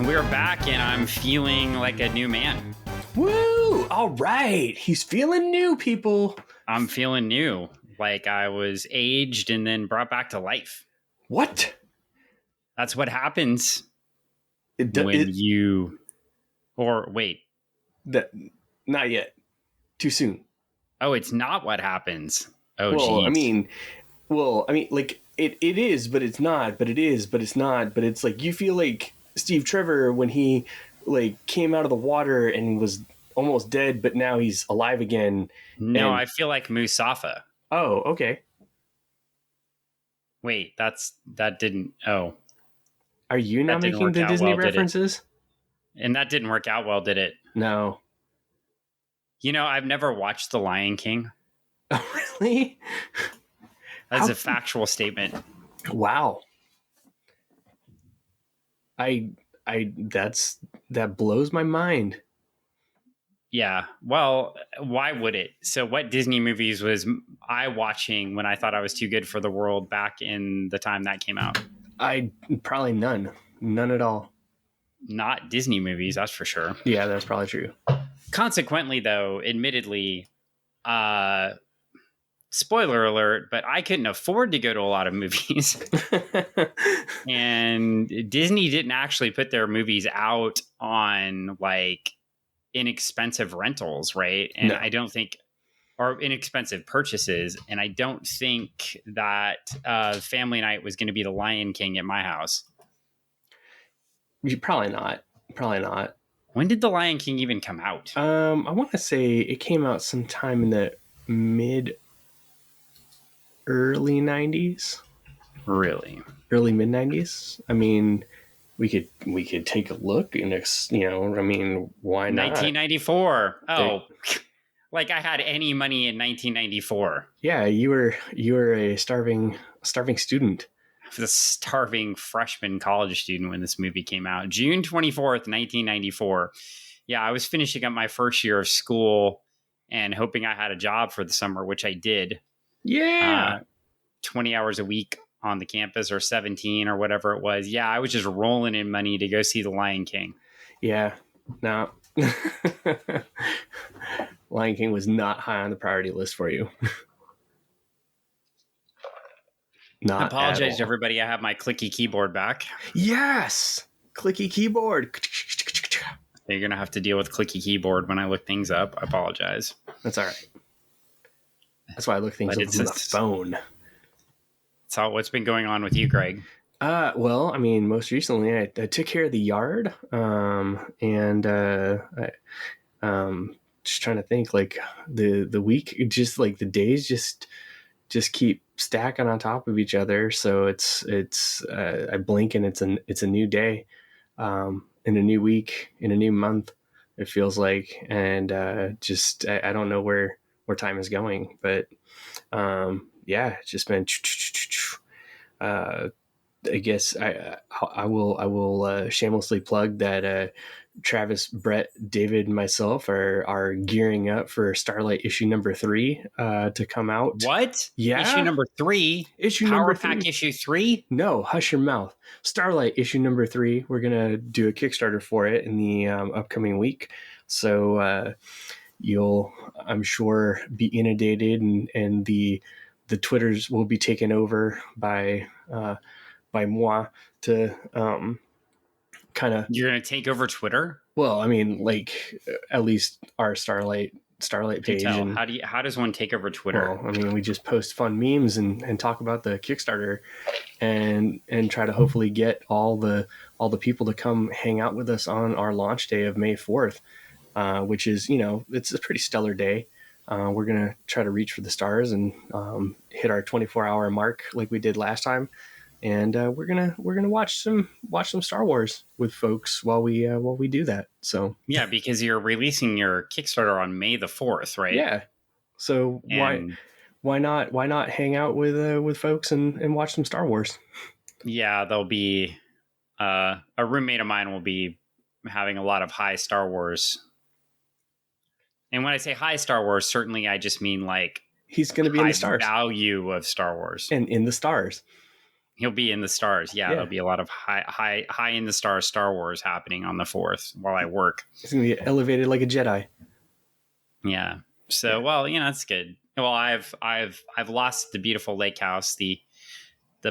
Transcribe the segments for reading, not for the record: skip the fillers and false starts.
We're back, and I'm feeling like a new man. Woo! All right. He's feeling new, people. I'm feeling new, like I was aged and then brought back to life. What? That's what happens Wait. Not yet. Too soon. Oh, it's not what happens. Oh, well, geez. Like it is, but it's not. But it is, but it's not. But it's like you feel like Steve Trevor when he like came out of the water and was almost dead, but now he's alive again. No, and... I feel like Musafa. Oh, okay. Wait, that didn't. Oh, are you not making the Disney references? And that didn't work out well, did it? No. You know, I've never watched The Lion King. Oh, really? That's a factual statement. Wow. That blows my mind. Yeah. Well, why would it? So what Disney movies was I watching when I thought I was too good for the world back in the time that came out? Probably none at all. Not Disney movies, that's for sure. Yeah, that's probably true. Consequently, though, admittedly, spoiler alert, but I couldn't afford to go to a lot of movies. And Disney didn't actually put their movies out on like inexpensive rentals, right? And no. I don't think, or inexpensive purchases. And I don't think that family night was going to be The Lion King at my house. Probably not. When did The Lion King even come out? I want to say it came out sometime in the early 90s. Really? Early mid 90s. I mean, we could take a look and why not? 1994. Oh, like I had any money in 1994. Yeah, you were a starving student. I was a starving freshman college student when this movie came out. June 24th, 1994. Yeah, I was finishing up my first year of school and hoping I had a job for the summer, which I did. Yeah. 20 hours a week on the campus, or 17 or whatever it was. Yeah, I was just rolling in money to go see The Lion King. Yeah. No. Lion King was not high on the priority list for you. I apologize to everybody. I have my clicky keyboard back. Yes. Clicky keyboard. You're going to have to deal with clicky keyboard when I look things up. I apologize. That's all right. That's why I look things up on the phone. So what's been going on with you, Greg? Well, I mean, most recently I took care of the yard, and just trying to think, like the week, just like the days just keep stacking on top of each other. So it's I blink and it's a new day, in a new week, in a new month, it feels like, and I don't know where time is going, but yeah, it's just been. I guess I will shamelessly plug that Travis, Brett, David, and myself are gearing up for Starlight issue number 3 to come out. What? Yeah, issue number 3. Power Pack issue 3. No, hush your mouth. Starlight issue number 3. We're gonna do a Kickstarter for it in the upcoming week. So you'll, I'm sure, be inundated, and the Twitters will be taken over by moi to kind of. You're going to take over Twitter? Well, I mean, like at least our Starlight page. And, how does one take over Twitter? Well, I mean, we just post fun memes and talk about the Kickstarter and try to hopefully get all the people to come hang out with us on our launch day of May 4th, which is, it's a pretty stellar day. We're going to try to reach for the stars and hit our 24-hour mark like we did last time. And we're gonna watch some Star Wars with folks while we do that. So yeah, because you're releasing your Kickstarter on May the 4th, right? Yeah. So why not hang out with folks and watch some Star Wars? Yeah, there'll be a roommate of mine will be having a lot of high Star Wars. And when I say high Star Wars, certainly I just mean like he's going to be in the stars. Value of Star Wars and in the stars. He'll be in the stars. Yeah, there'll be a lot of high in the stars Star Wars happening on the 4th while I work. He's gonna be elevated like a Jedi. Yeah. So, well, it's good. Well, I've lost the beautiful lake house. The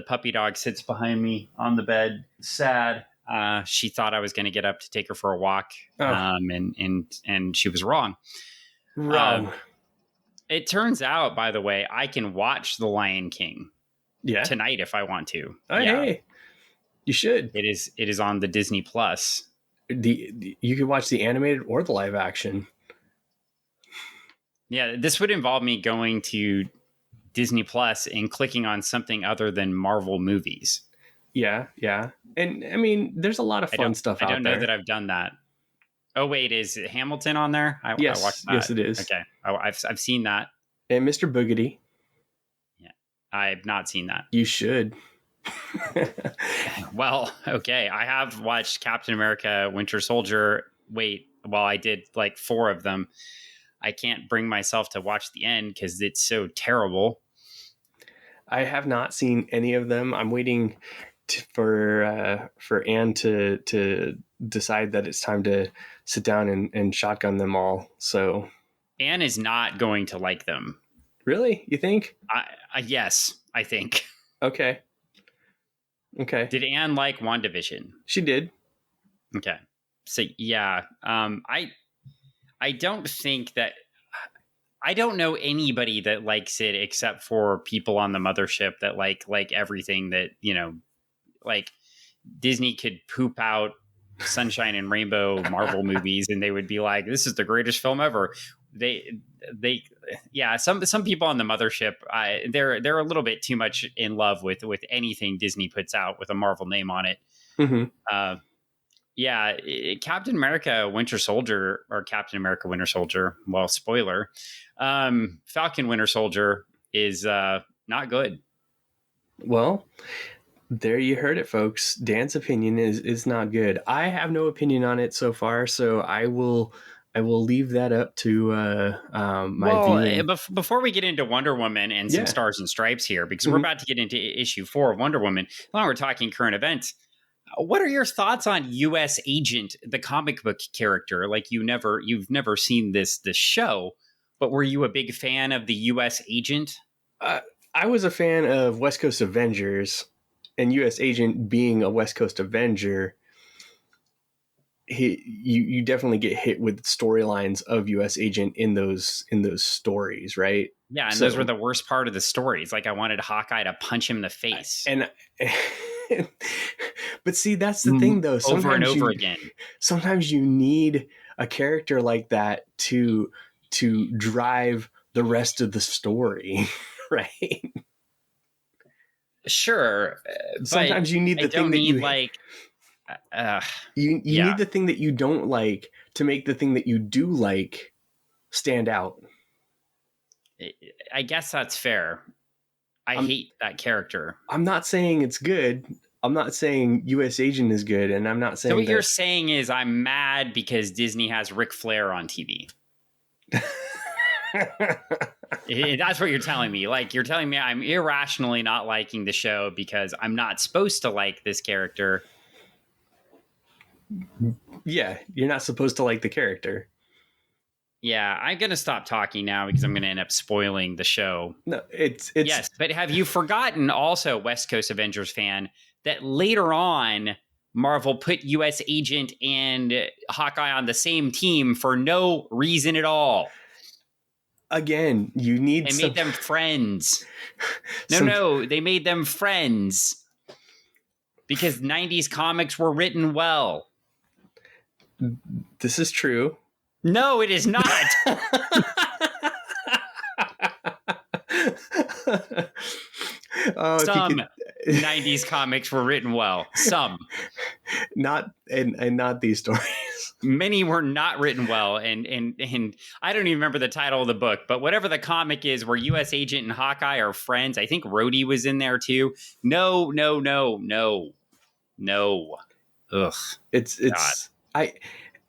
puppy dog sits behind me on the bed, sad. She thought I was going to get up to take her for a walk, and she was wrong. Wrong. It turns out, by the way, I can watch The Lion King tonight if I want to. Oh, yeah. Hey, you should. It is on the Disney Plus. You can watch the animated or the live action. Yeah, this would involve me going to Disney Plus and clicking on something other than Marvel movies. Yeah. And I mean, there's a lot of fun stuff out there. I don't know that I've done that. Oh, wait, is Hamilton on there? Yes, I watched that. Yes, it is. Okay, I've seen that. And Mr. Boogedy. Yeah, I've not seen that. You should. Well, okay, I have watched Captain America: Winter Soldier. I did like 4 of them. I can't bring myself to watch the end because it's so terrible. I have not seen any of them. I'm waiting for Anne to decide that it's time to sit down and shotgun them all. So Anne is not going to like them. Really? You think? Yes, I think. Okay. Did Anne like WandaVision? She did. Okay. So yeah, I don't think that. I don't know anybody that likes it except for people on the mothership that like everything that, like Disney could poop out Sunshine and Rainbow Marvel movies and they would be like, this is the greatest film ever. Some people on the mothership, they're a little bit too much in love with anything Disney puts out with a Marvel name on it. Mm-hmm. Captain America Winter Soldier, well, spoiler, Falcon Winter Soldier is not good. Well, there you heard it, folks. Dan's opinion is not good. I have no opinion on it so far, so I will leave that up to my viewing. Before we get into Wonder Woman and some Stars and Stripes here, because we're about to get into issue 4 of Wonder Woman, while we're talking current events, what are your thoughts on U.S. Agent, the comic book character? Like you've never seen this show, but were you a big fan of the U.S. Agent? I was a fan of West Coast Avengers, and U.S. Agent being a West Coast Avenger, you definitely get hit with storylines of U.S. Agent in those stories, right? Yeah, and those were the worst part of the stories. Like I wanted Hawkeye to punch him in the face. But see, that's the thing, though. Sometimes over and over again. Sometimes you need a character like that to drive the rest of the story, right? Sure. Sometimes you need the thing that you like. You need the thing that you don't like to make the thing that you do like stand out. I guess that's fair. I hate that character. I'm not saying it's good. I'm not saying U.S. Agent is good, and I'm not saying. So what you're saying is I'm mad because Disney has Ric Flair on TV. That's what you're telling me. Like you're telling me I'm irrationally not liking the show because I'm not supposed to like this character. Yeah, you're not supposed to like the character. Yeah, I'm going to stop talking now because I'm going to end up spoiling the show. No, it's yes, but have you forgotten also, West Coast Avengers fan, that later on Marvel put U.S. Agent and Hawkeye on the same team for no reason at all? Again, you need They made them friends. No, they made them friends because 90s comics were written well. This is true. No, it is not. Some 90s comics were written well. Some. Not these stories. Many were not written well. And I don't even remember the title of the book, but whatever the comic is where U.S. Agent and Hawkeye are friends. I think Rhodey was in there too. No. Ugh. It's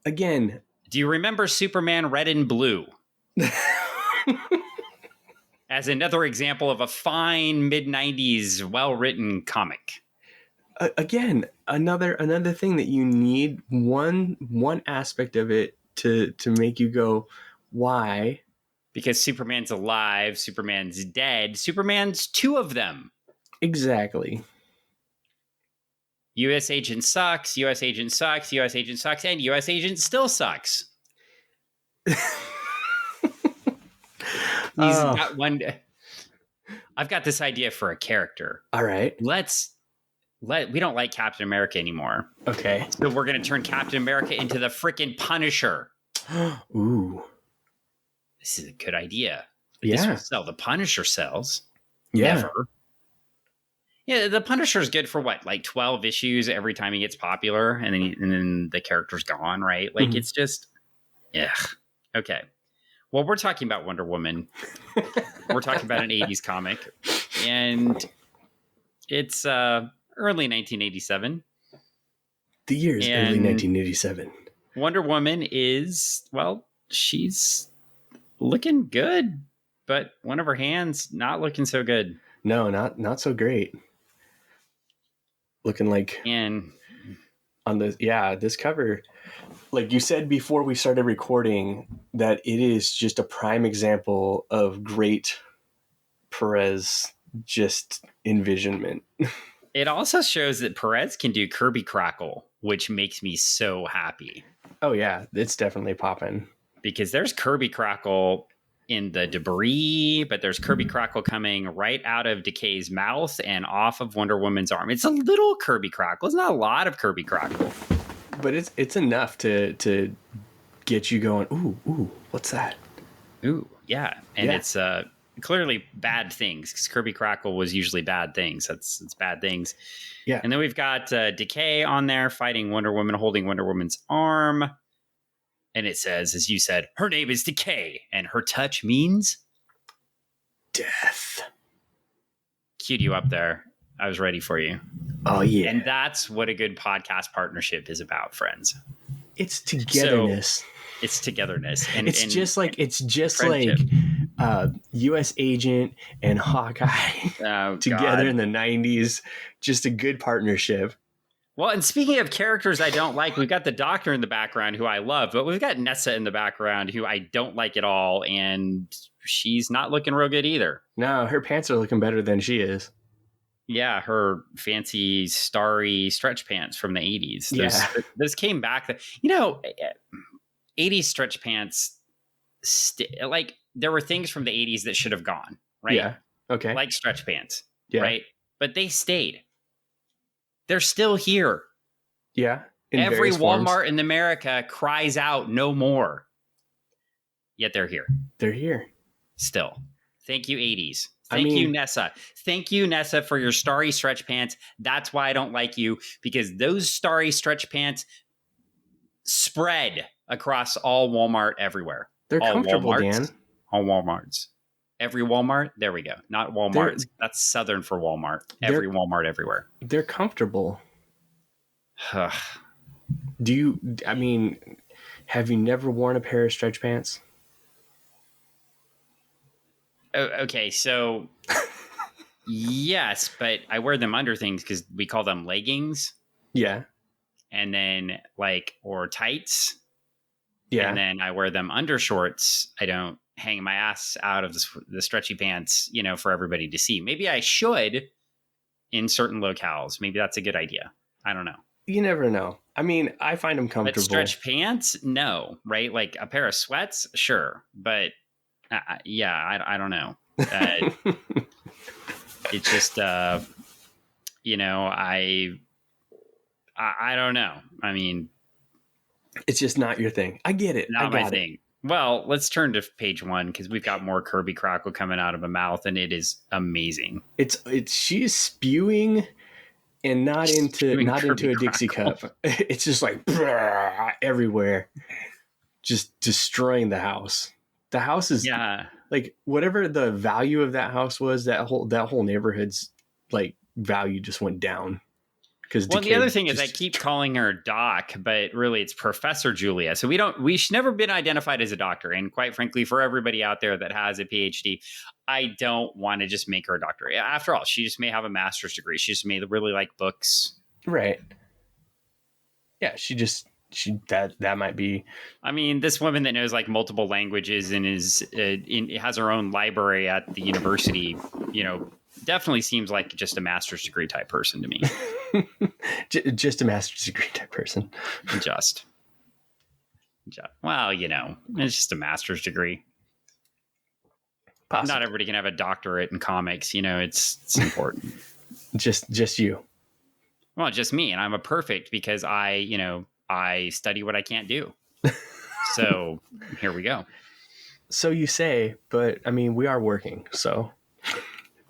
again. Do you remember Superman Red and Blue? as another example of a fine mid-90s well-written comic. Again, another thing that you need one aspect of it to make you go, why? Because Superman's alive, Superman's dead, Superman's two of them. Exactly. U.S. agent sucks, U.S. agent sucks, U.S. agent sucks, and U.S. agent still sucks. He's got one. I've got this idea for a character. All right. We don't like Captain America anymore. Okay. So we're going to turn Captain America into the freaking Punisher. Ooh. This is a good idea. Yeah. This will sell. The Punisher sells. Yeah. Never. Yeah, the Punisher is good for what, like 12 issues every time he gets popular, and then the character's gone, right? Like it's just, yeah. Okay. Well, we're talking about Wonder Woman. We're talking about an 80s comic, and it's early 1987. The year is early 1987. Wonder Woman is, well, she's looking good, but one of her hands not looking so good. No, not so great. Looking like, and on this cover, like you said before we started recording, that it is just a prime example of great Perez just envisionment. It also shows that Perez can do Kirby Crackle, which makes me so happy. Oh yeah, it's definitely popping. Because there's Kirby Crackle in the debris, but there's Kirby Crackle coming right out of Decay's mouth and off of Wonder Woman's arm. It's a little Kirby Crackle. It's not a lot of Kirby Crackle. But it's enough to get you going, ooh, what's that? Ooh, yeah. And it's clearly bad things, because Kirby Crackle was usually bad things. It's bad things. Yeah. And then we've got Decay on there fighting Wonder Woman, holding Wonder Woman's arm. And it says, as you said, her name is Decay, and her touch means death. Queued you up there. I was ready for you. Oh, yeah. And that's what a good podcast partnership is about, friends. It's togetherness. So, it's togetherness. And it's just like U.S. Agent and Hawkeye together in the 90s. Just a good partnership. Well, and speaking of characters I don't like, we've got the Doctor in the background, who I love, but we've got Nessa in the background, who I don't like at all, and she's not looking real good either. No, her pants are looking better than she is. Yeah, her fancy starry stretch pants from the 80s. Those came back. 80s stretch pants, like, there were things from the 80s that should have gone, right? Yeah, okay. Like stretch pants, right? But they stayed. They're still here. Yeah. Every Walmart in America cries out no more. Yet they're here. They're here. Still. Thank you, 80s. Thank you, Nessa. Thank you, Nessa, for your starry stretch pants. That's why I don't like you, because those starry stretch pants spread across all Walmart everywhere. They're all comfortable, Dan. All Walmarts. Every Walmart, there we go. Not Walmart. That's Southern for Walmart. Every Walmart everywhere. They're comfortable. Have you never worn a pair of stretch pants? Okay, so yes, but I wear them under things because we call them leggings. Yeah. And then or tights. Yeah. And then I wear them under shorts. I don't hang my ass out of the stretchy pants, for everybody to see. Maybe I should in certain locales. Maybe that's a good idea. I don't know. You never know. I mean, I find them comfortable. But stretch pants? No, right? Like a pair of sweats? Sure. But I don't know. It's just, I don't know. I mean, it's just not your thing. I get it. Not my thing. Well, let's turn to page 1 because we've got more Kirby Crackle coming out of a mouth, and it is amazing. She's spewing, and not into a Dixie cup. It's just like everywhere, just destroying the house. The house is like whatever the value of that house was. That whole neighborhood's like value just went down because well, the other thing is I keep calling her Doc, but really it's Professor Julia. So she's never been identified as a doctor. And quite frankly, for everybody out there that has a PhD, I don't want to just make her a doctor. After all, she just may have a master's degree. She just may really like books. Right. Yeah, that might be. I mean, this woman that knows like multiple languages and has her own library at the university, definitely seems like just a master's degree type person to me. Just a master's degree type person. Well, it's just a master's degree. Possibly. Not everybody can have a doctorate in comics. It's important. just you. Well, just me. And I'm a perfect because I study what I can't do. So here we go. So you say, but I mean, we are working. So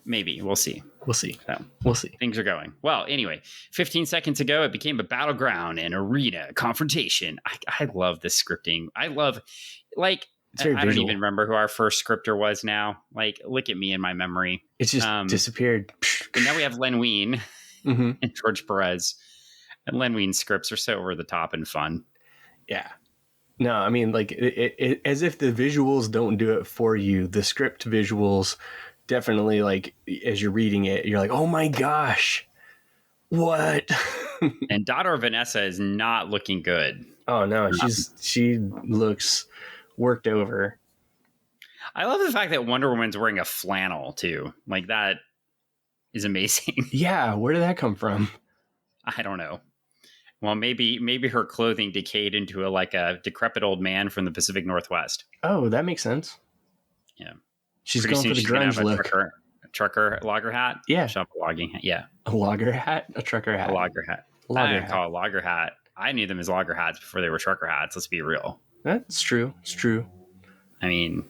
maybe we'll see. We'll see. So, we'll see. Things are going well. Anyway, 15 seconds ago, it became a battleground, an arena, confrontation. I love this scripting. I love, I don't even remember who our first scripter was now. Look at me in my memory. It's just disappeared. And now we have Len Wein and George Perez. And Len Wein's scripts are so over the top and fun. Yeah. No, I mean, it as if the visuals don't do it for you. The script visuals definitely, as you're reading it, you're like, oh my gosh, what? And daughter Vanessa is not looking good. Oh no, she looks worked over. I love the fact that Wonder Woman's wearing a flannel too. That is amazing. Yeah, where did that come from? I don't know. Well, maybe her clothing decayed into a decrepit old man from the Pacific Northwest. Oh, that makes sense. Yeah. She's going for the grunge look. A trucker logger hat? Yeah. Shop a logging hat. Yeah. A logger hat? A trucker hat? A logger hat. I call it logger hat. I knew them as logger hats before they were trucker hats. Let's be real. That's true. It's true. I mean,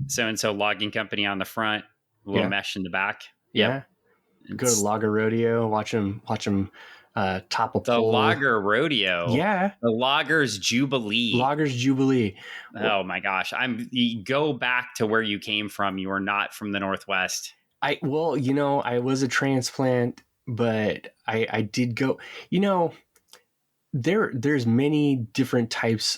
so logging company on the front, a little mesh in the back. Yep. Yeah. Go to Logger Rodeo, watch them top a pole. The Logger Rodeo. Yeah. The Loggers Jubilee. Loggers Jubilee. Oh my gosh. You go back to where you came from. You are not from the Northwest. I was a transplant, but I did go, there's many different types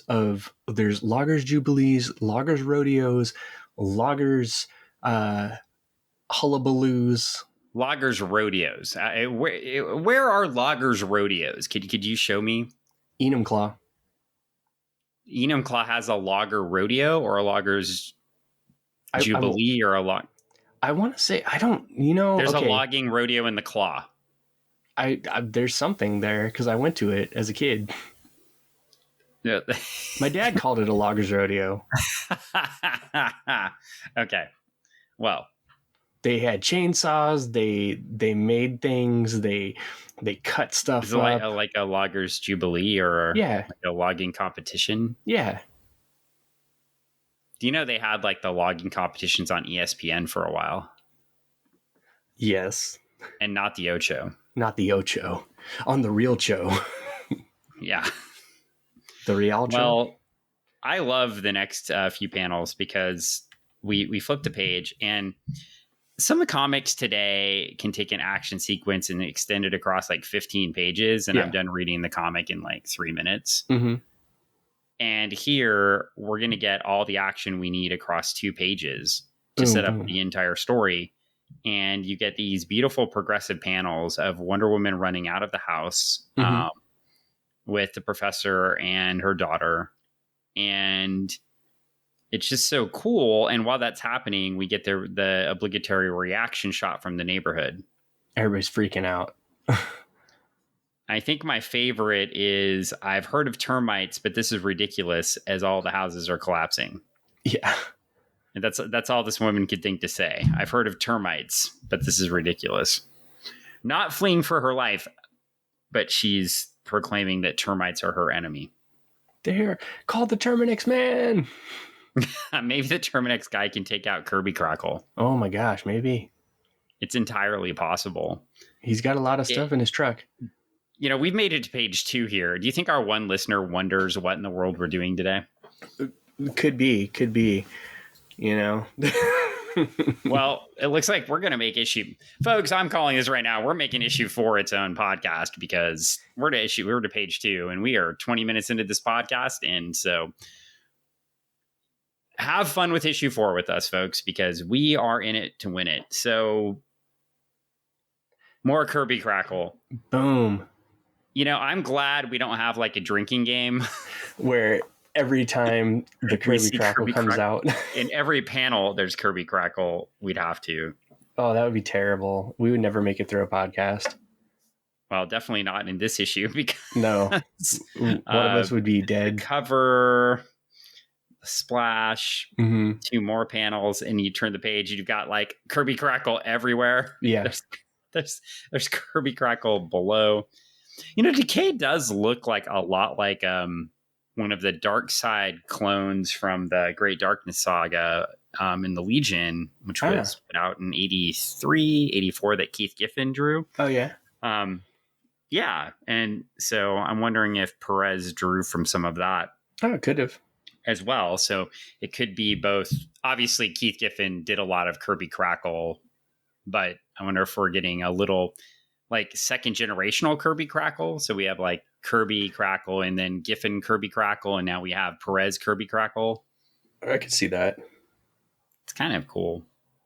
there's Loggers Jubilees, Loggers Rodeos, Loggers Hullabaloos. Loggers Rodeos. Where are Loggers Rodeos? Could you show me? Enumclaw. Enumclaw has a Logger Rodeo or a Loggers Jubilee or a log. I want to say, I don't, There's a logging rodeo in the Claw. There's something there because I went to it as a kid. Yeah. My dad called it a Loggers Rodeo. Okay. Well, they had chainsaws. They made things. They cut stuff is it up. Like a Loggers Jubilee or like a logging competition? Yeah. Do you know they had the logging competitions on ESPN for a while? Yes. And not the Ocho. Not the Ocho. On the Real Cho. Yeah. The Real Cho. Well, I love the next few panels because we flipped a page and some of the comics today can take an action sequence and extend it across 15 pages. And I'm done reading the comic in 3 minutes. Mm-hmm. And here we're going to get all the action we need across 2 pages to set up the entire story. And you get these beautiful progressive panels of Wonder Woman running out of the house with the professor and her daughter. And it's just so cool. And while that's happening, we get the obligatory reaction shot from the neighborhood. Everybody's freaking out. I think my favorite is I've heard of termites, but this is ridiculous as all the houses are collapsing. Yeah. And that's all this woman could think to say. I've heard of termites, but this is ridiculous. Not fleeing for her life, but she's proclaiming that termites are her enemy. They're called the Terminix Man. Maybe the Terminix guy can take out Kirby Crackle. Oh my gosh, maybe. It's entirely possible. He's got a lot of stuff in his truck. We've made it to page 2 here. Do you think our one listener wonders what in the world we're doing today? Could be. Well, it looks like we're going to make issue. Folks, I'm calling this right now. We're making issue 4 its own podcast because we're to page 2 and we are 20 minutes into this podcast. And so have fun with issue 4 with us, folks, because we are in it to win it. So more Kirby Crackle. Boom. You know, I'm glad we don't have like a drinking game where every time the Kirby Crackle comes out in every panel, there's Kirby Crackle. We'd have to. Oh, that would be terrible. We would never make it through a podcast. Well, definitely not in this issue because no, one of us would be dead. Cover, splash, 2 more panels, and you turn the page, and you've got like Kirby Crackle everywhere. Yeah, there's Kirby Crackle below. You know, Decay does look like a lot like one of the Dark Side clones from the Great Darkness saga in the Legion, which was put out in 83, 84 that Keith Giffen drew. Oh, yeah. Yeah. And so I'm wondering if Perez drew from some of that. Oh, it could have. As well. So it could be both. Obviously, Keith Giffen did a lot of Kirby Crackle, but I wonder if we're getting a little like second generational Kirby Crackle. So we have like Kirby Crackle and then Giffen Kirby Crackle. And now we have Perez Kirby Crackle. I could see that. It's kind of cool.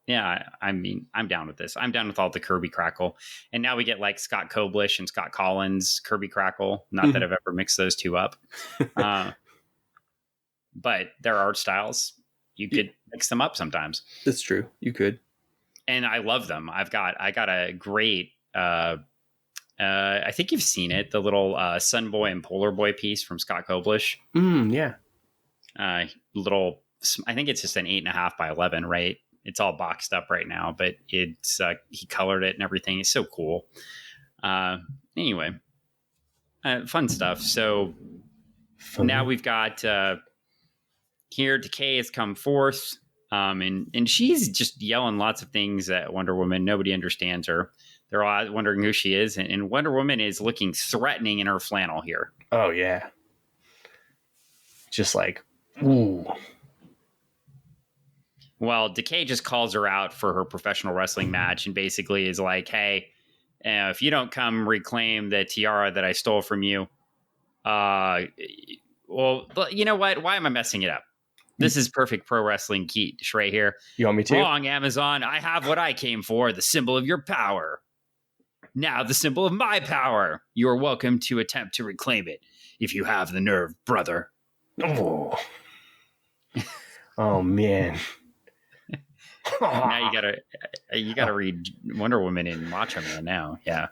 Yeah. I mean, I'm down with this. I'm down with all the Kirby Crackle. And now we get like Scott Koblish and Scott Collins Kirby Crackle. Not that I've ever mixed those two up. But their art styles, you could mix them up sometimes. That's true. You could. And I love them. I got a great, I think you've seen it, the little Sun Boy and Polar Boy piece from Scott Koblish. Yeah. Little, I think it's just an 8.5 by 11, right? It's all boxed up right now, but it's he colored it and everything. It's so cool. Anyway, fun stuff. So now we've got here Decay has come forth. And she's just yelling lots of things at Wonder Woman. Nobody understands her. They're all wondering who she is. And Wonder Woman is looking threatening in her flannel here. Oh, yeah. Just like, ooh. Well, Decay just calls her out for her professional wrestling match and basically is like, hey, if you don't come reclaim the tiara that I stole from you, well, you know what? Why am I messing it up? This is perfect pro wrestling quiche right here. You want me to? Wrong, Amazon. I have what I came for, the symbol of your power. Now the symbol of my power. You are welcome to attempt to reclaim it if you have the nerve, brother. Oh, oh man. Now you gotta read Wonder Woman in Macho Man now. Yeah.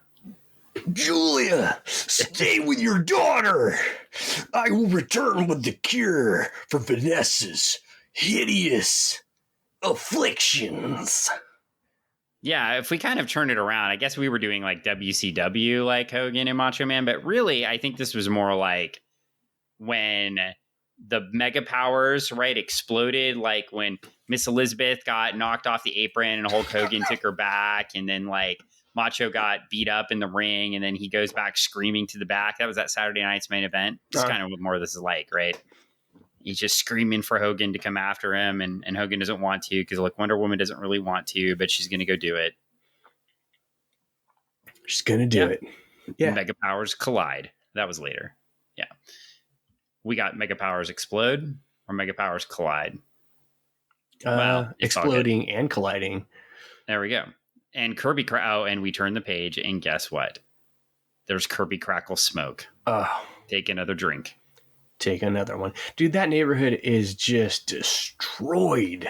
Julia, stay with your daughter. I will return with the cure for Vanessa's hideous afflictions. Yeah, if we kind of turn it around, I guess we were doing like WCW like Hogan and Macho Man, but really I think this was more like when the mega powers, right, exploded, like when Miss Elizabeth got knocked off the apron and Hulk Hogan took her back, and then like Macho got beat up in the ring, and then he goes back screaming to the back. That was that Saturday night's main event. It's kind of what more of this is like, right? He's just screaming for Hogan to come after him, and Hogan doesn't want to because, like, Wonder Woman doesn't really want to, but she's going to go do it. She's going to do it. Yeah. Mega powers collide. That was later. Yeah. We got mega powers explode or mega powers collide. Well, exploding and colliding. There we go. And Kirby, and we turn the page, and guess what? There's Kirby Crackle smoke. Oh. Take another drink. Take another one. Dude, that neighborhood is just destroyed.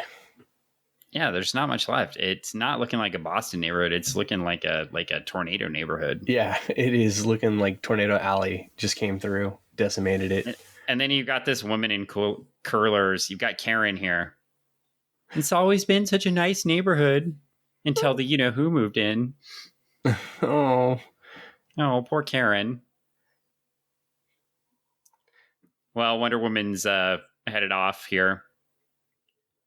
Yeah, there's not much left. It's not looking like a Boston neighborhood. It's looking like a tornado neighborhood. Yeah, it is looking like Tornado Alley just came through, decimated it. And then you've got this woman in curlers. You've got Karen here. It's always been such a nice neighborhood. Until the you-know-who moved in. Oh, poor Karen. Well, Wonder Woman's headed off here.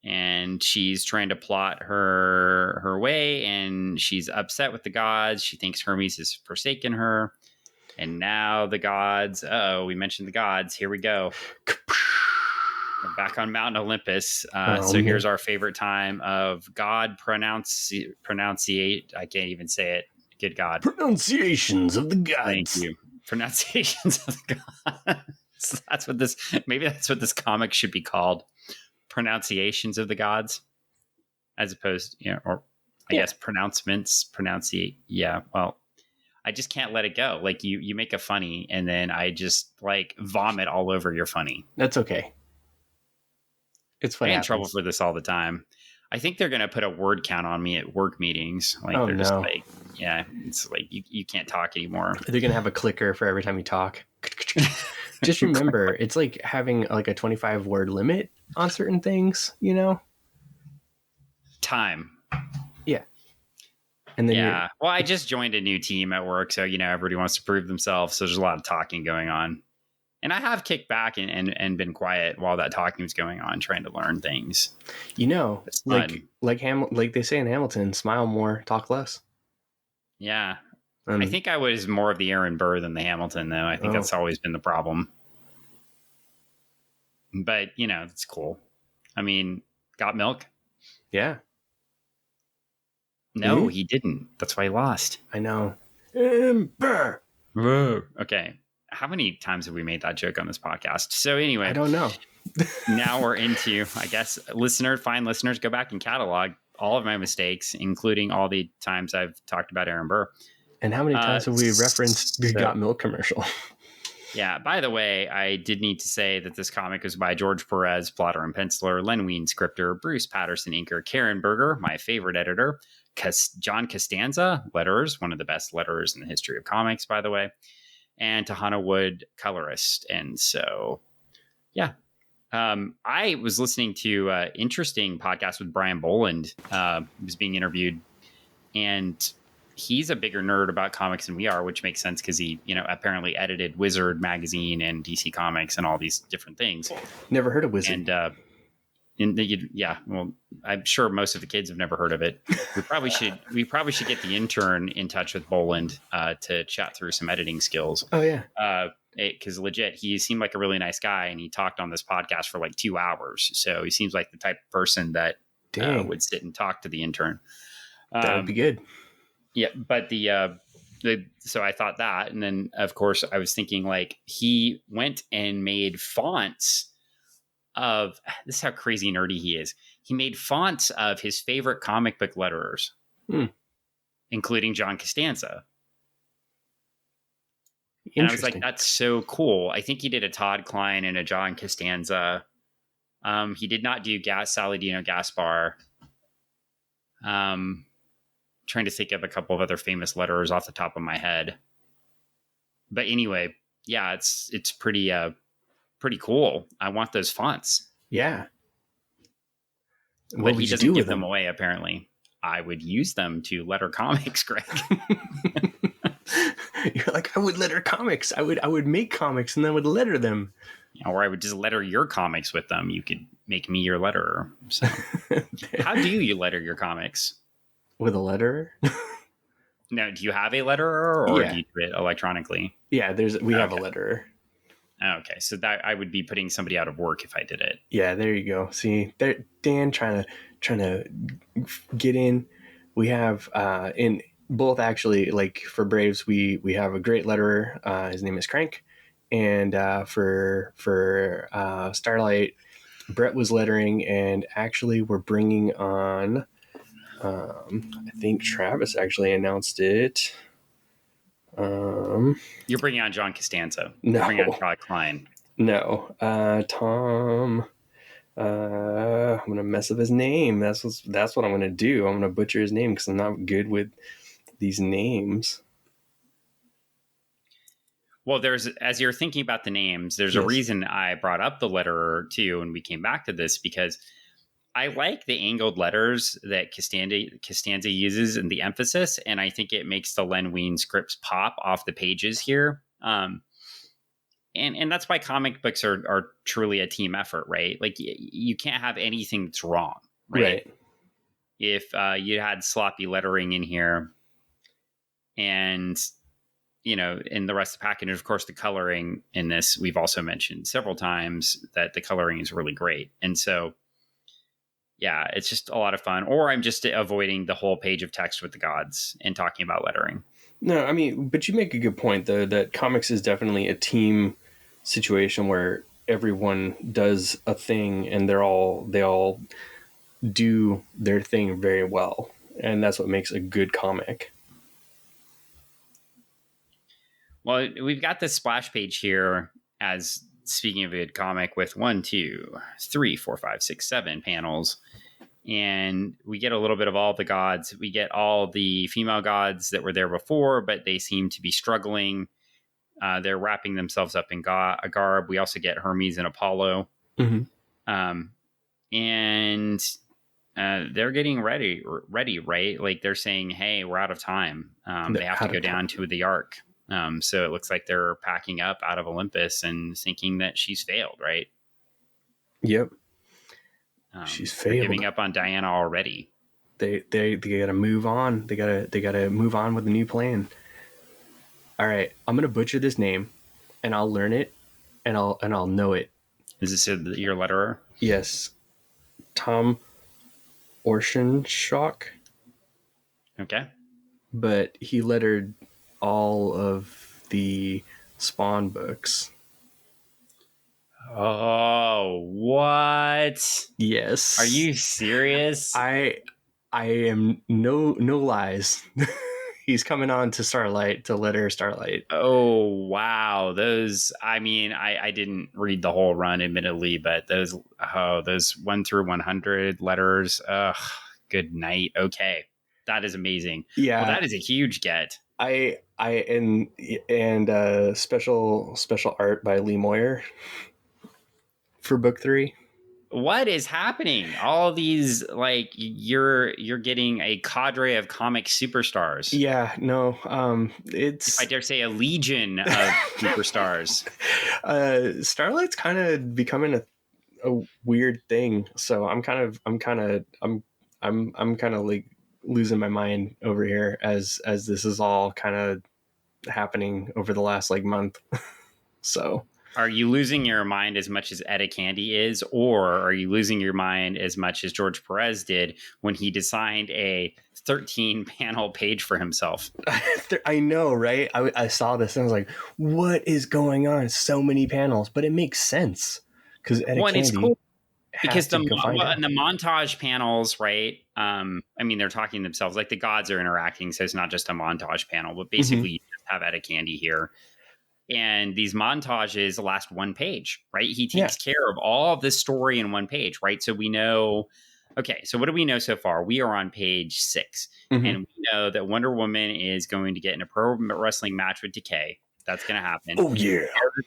And she's trying to plot her way. And she's upset with the gods. She thinks Hermes has forsaken her. And now the gods... we mentioned the gods. Here we go. We're back on Mount Olympus. Oh, So man. here's our favorite time of God pronunciate. I can't even say it. Good God. Pronunciations of the Thank gods. you. Pronunciations of the gods. Maybe that's what this comic should be called. Pronunciations of the gods. As opposed, or I guess pronouncements, Yeah. Well, I just can't let it go. Like you make a funny and then I just like vomit all over your funny. That's okay. It's what I get in happens. trouble for this all the time. I think they're going to put a word count on me at work meetings. Like they're just like, yeah, it's like you can't talk anymore. They're going to have a clicker for every time you talk. Just remember, it's like having like a 25 word limit on certain things, Time. Yeah. And then well, I just joined a new team at work. So, everybody wants to prove themselves. So there's a lot of talking going on. And I have kicked back and been quiet while that talking was going on, trying to learn things. like they say in Hamilton, smile more, talk less. Yeah. I think I was more of the Aaron Burr than the Hamilton, though. I think that's always been the problem. But, it's cool. I mean, got milk? Yeah. No, he didn't. That's why he lost. I know. Burr. Okay. How many times have we made that joke on this podcast? So anyway, I don't know. Now we're into, I guess, fine listeners, go back and catalog all of my mistakes, including all the times I've talked about Aaron Burr. And how many times have we referenced the Got Milk commercial? Yeah. By the way, I did need to say that this comic was by George Perez, plotter and penciler, Len Wein, scripter, Bruce Patterson, inker, Karen Berger, my favorite editor, John Costanza, letterers, one of the best letterers in the history of comics, by the way, and Tahana Wood, colorist. And so, yeah. I was listening to an interesting podcast with Brian Boland, who was being interviewed, and he's a bigger nerd about comics than we are, which makes sense because he, apparently edited Wizard magazine and DC Comics and all these different things. Never heard of Wizard. Well, I'm sure most of the kids have never heard of it. We probably should get the intern in touch with Boland to chat through some editing skills. Oh yeah. Because legit, he seemed like a really nice guy, and he talked on this podcast for like 2 hours. So he seems like the type of person that would sit and talk to the intern. That would be good. Yeah, but so I thought that, and then of course I was thinking like he went and made fonts of, this is how crazy nerdy he is. He made fonts of his favorite comic book letterers, including John Costanza. And I was like, that's so cool. I think he did a Todd Klein and a John Costanza. He did not do Saladino Gaspar. Trying to think of a couple of other famous letterers off the top of my head. But anyway, yeah, it's pretty cool. I want those fonts. Yeah. But he doesn't give them away, apparently. I would use them to letter comics, Greg. You're like, I would letter comics. I would make comics and then would letter them. Or I would just letter your comics with them. You could make me your letterer. So. How do you letter your comics? With a letterer? No, do you have a letterer, or do you do it electronically? Yeah, we have a letterer. Okay, so that I would be putting somebody out of work if I did it. Yeah, there you go. See, Dan trying to get in. We have in both, actually, like for Braves, we have a great letterer. His name is Crank, and for Starlight, Brett was lettering, and actually we're bringing on. I think Travis actually announced it. You're bringing on John Costanza. No. You're bringing on Todd Klein. No. Tom. I'm gonna mess up his name. That's what I'm gonna do. I'm gonna butcher his name because I'm not good with these names. Well, as you're thinking about the names, there's a reason I brought up the letterer too, and we came back to this because I like the angled letters that Costanza uses and the emphasis, and I think it makes the Len Wein scripts pop off the pages here. And that's why comic books are truly a team effort, right? Like you can't have anything that's wrong, right? If you had sloppy lettering in here, and in the rest of the package, of course, the coloring in this, we've also mentioned several times that the coloring is really great. And so, yeah, it's just a lot of fun. Or I'm just avoiding the whole page of text with the gods and talking about lettering. No, I mean, but you make a good point, though, that comics is definitely a team situation where everyone does a thing and they all do their thing very well. And that's what makes a good comic. Well, we've got this splash page here as speaking of a good comic with 1, 2, 3, 4, 5, 6, 7 panels. And we get a little bit of all the gods. We get all the female gods that were there before, but they seem to be struggling. They're wrapping themselves up in a garb. We also get Hermes and Apollo. Mm-hmm. And they're getting ready, right? Like they're saying, hey, we're out of time. They have to go down to the Ark. So it looks like they're packing up out of Olympus and thinking that she's failed, right? Yep. She's failed. Giving up on Diana already. They gotta move on. They gotta move on with a new plan. All right, I'm gonna butcher this name, and I'll learn it, and I'll know it. Is this your letterer? Yes, Tom Orshenshock. Okay. But he lettered all of the Spawn books. Oh, what? Yes. Are you serious? I am no lies. He's coming on to Starlight to letter Starlight. Oh, wow. Those, I mean, I didn't read the whole run, admittedly, but those 1 through 100 letters. Ugh, good night. Okay. That is amazing. Yeah. Well, that is a huge get. And special art by Lee Moyer for book 3. What is happening? All these, like, you're getting a cadre of comic superstars. Yeah, no, it's, if I dare say, a legion of superstars. Starlight's kind of becoming a weird thing. So I'm kind of like losing my mind over here as this is all kind of happening over the last like month. So are you losing your mind as much as Etta Candy is, or are you losing your mind as much as George Perez did when he designed a 13 panel page for himself? I know, right? I saw this and I was like, what is going on? So many panels, but it makes sense because Etta Candy, it's cool because in the montage panels, right? I mean, they're talking to themselves, like the gods are interacting, so it's not just a montage panel, but basically you just have Etta Candy here. And these montages last 1 page, right? He takes care of all of this story in 1 page, right? So we know, okay, so what do we know so far? We are on page 6. And we know that Wonder Woman is going to get in a pro wrestling match with Decay. That's going to happen. Oh, yeah.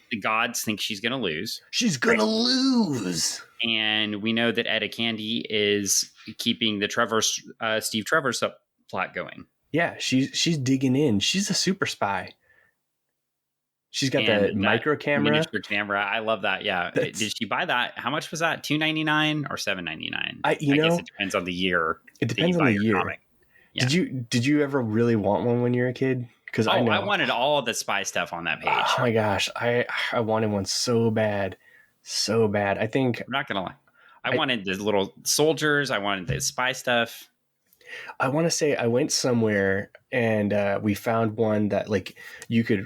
The gods think she's going to lose. She's going to lose. And we know that Etta Candy is keeping the Steve Trevor plot going. Yeah, she's digging in. She's a super spy. She's got that micro camera. Miniature camera. I love that. Yeah. Did she buy that? How much was that? $2.99 or $7.99? I guess it depends on the year. It depends on the year. Yeah. Did you ever really want one when you were a kid? Because I wanted all of the spy stuff on that page. Oh my gosh, I wanted one so bad. I think I'm not gonna lie. I wanted the little soldiers. I wanted the spy stuff. I want to say I went somewhere and we found one that like you could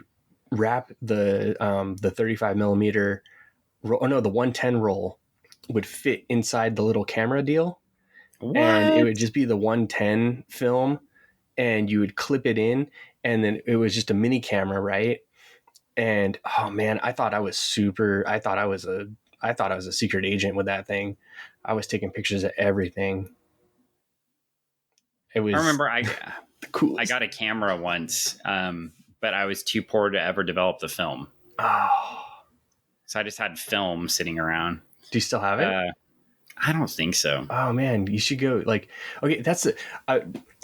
wrap the 35 millimeter roll, the 110 roll would fit inside the little camera deal. What? And it would just be the 110 film and you would clip it in and then it was just a mini camera, right? And oh man, I thought I was a secret agent with that thing. I was taking pictures of everything. It was, I remember cool. I got a camera once, but I was too poor to ever develop the film. Oh. So I just had film sitting around. Do you still have it? I don't think so. Oh man, you should go. Like, okay, that's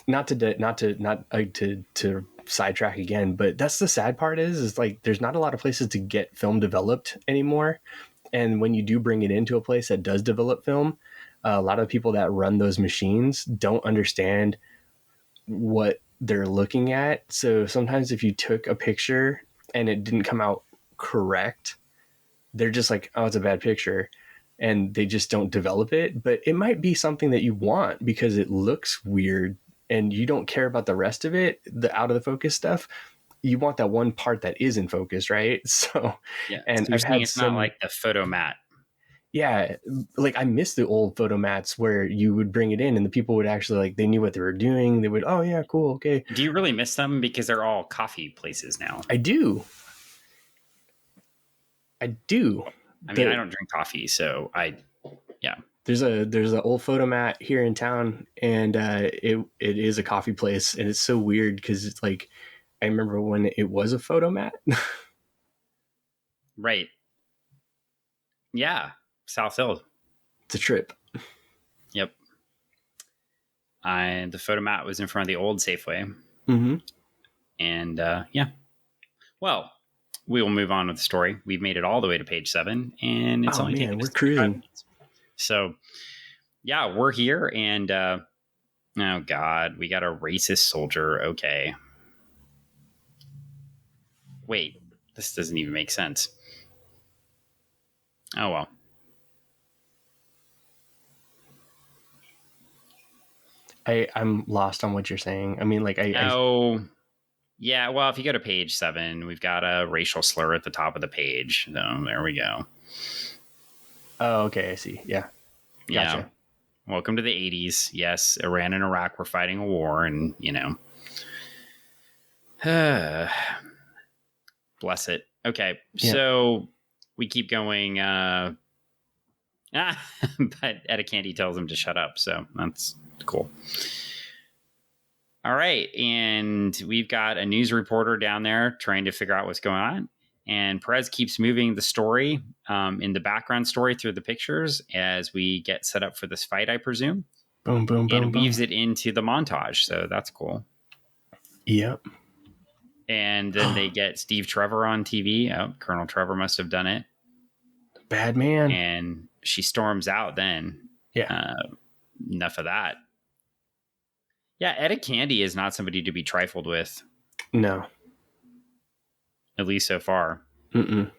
not to sidetrack again, but that's the sad part is like there's not a lot of places to get film developed anymore. And when you do bring it into a place that does develop film, a lot of people that run those machines don't understand what they're looking at. So sometimes if you took a picture and it didn't come out correct, they're just like, oh, it's a bad picture. And they just don't develop it. But it might be something that you want because it looks weird and you don't care about the rest of it, the out of the focus stuff. You want that one part that is in focus, right? So, Yeah. and So you're I've saying had it's some, not like the photo mat. yeah, like I miss the old photo mats where you would bring it in and the people would actually like, they knew what they were doing. They would, oh yeah, cool. Okay. Do you really miss them? Because they're all coffee places now. I do. I do. I mean, I don't drink coffee, so yeah. There's an old photo mat here in town, and it is a coffee place, and it's so weird because it's like I remember when it was a photo mat. Right. Yeah. South Hill. It's a trip. Yep. The photo mat was in front of the old Safeway. Mm-hmm. And yeah. Well, we will move on with the story. We've made it all the way to page 7, and it's only taken us 35 cruising. minutes. So, yeah, we're here, and oh God, we got a racist soldier. Okay. Wait, this doesn't even make sense. Oh, well. I'm lost on what you're saying. I mean, like, yeah. Well, if you go to page 7, we've got a racial slur at the top of the page. So there we go. Oh, okay. I see. Yeah. Gotcha. Yeah. Welcome to the 80s. Yes, Iran and Iraq were fighting a war, and, bless it. Okay. Yeah. So we keep going. But Etta Candy tells him to shut up. So that's cool. All right. And we've got a news reporter down there trying to figure out what's going on. And Perez keeps moving the story in the background story through the pictures as we get set up for this fight, I presume. Boom, boom, boom. And weaves it into the montage. So that's cool. Yep. And then they get Steve Trevor on TV. Oh, Colonel Trevor must have done it. Bad man. And she storms out then. Yeah. Enough of that. Yeah, Etta Candy is not somebody to be trifled with. No. At least so far. Mm-mm.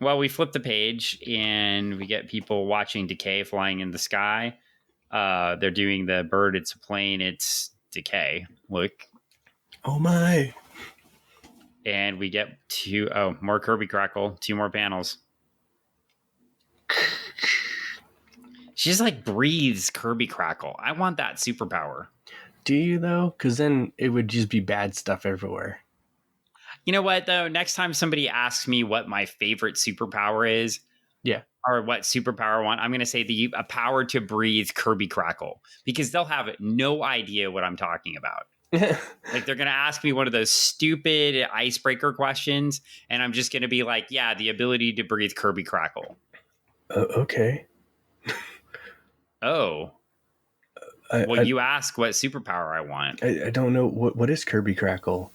Well, we flip the page and we get people watching Decay flying in the sky. They're doing the bird, it's a plane, it's Decay. Look. Oh my. And we get more Kirby Crackle, 2 more panels. She just like breathes Kirby Crackle. I want that superpower. Do you though? Because then it would just be bad stuff everywhere. You know what though? Next time somebody asks me what my favorite superpower is, yeah, or what superpower I want, I'm going to say a power to breathe Kirby Crackle, because they'll have no idea what I'm talking about. Like they're going to ask me one of those stupid icebreaker questions, and I'm just going to be like, yeah, the ability to breathe Kirby Crackle. Okay. Oh. You ask what superpower I want. I don't know. What is Kirby Crackle?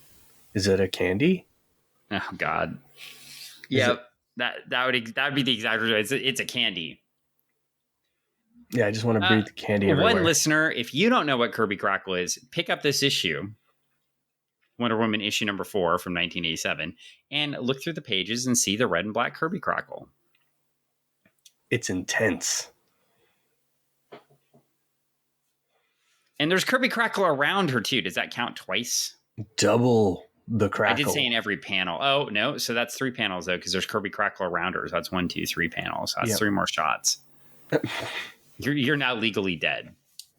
Is it a candy? Oh God. Yeah, that would be the exact result. It's a candy. Yeah, I just want to breathe the candy everywhere. One listener, if you don't know what Kirby Crackle is, pick up this issue, Wonder Woman issue number 4 from 1987, and look through the pages and see the red and black Kirby Crackle. It's intense. And there's Kirby Crackle around her too. Does that count twice? Double the crackle. I did say in every panel. Oh, no. So that's 3 panels though, because there's Kirby Crackle around her. So that's 1, 2, 3 panels. So that's 3 more shots. You're now legally dead.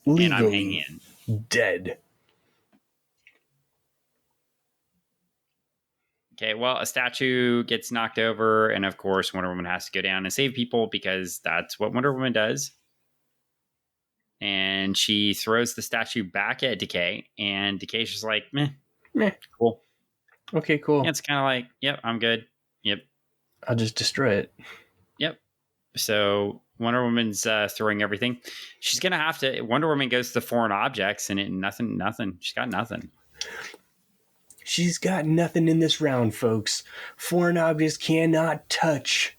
Legally and I'm hanging in. Dead. Okay, well, a statue gets knocked over, and of course, Wonder Woman has to go down and save people because that's what Wonder Woman does. And she throws the statue back at Decay, and Decay's just like, meh, cool. Okay, cool. And it's kind of like, yep, I'm good. Yep. I'll just destroy it. Yep. So Wonder Woman's throwing everything. She's going to have to, Wonder Woman goes to the foreign objects, and nothing. She's got nothing. She's got nothing in this round, folks. Foreign objects cannot touch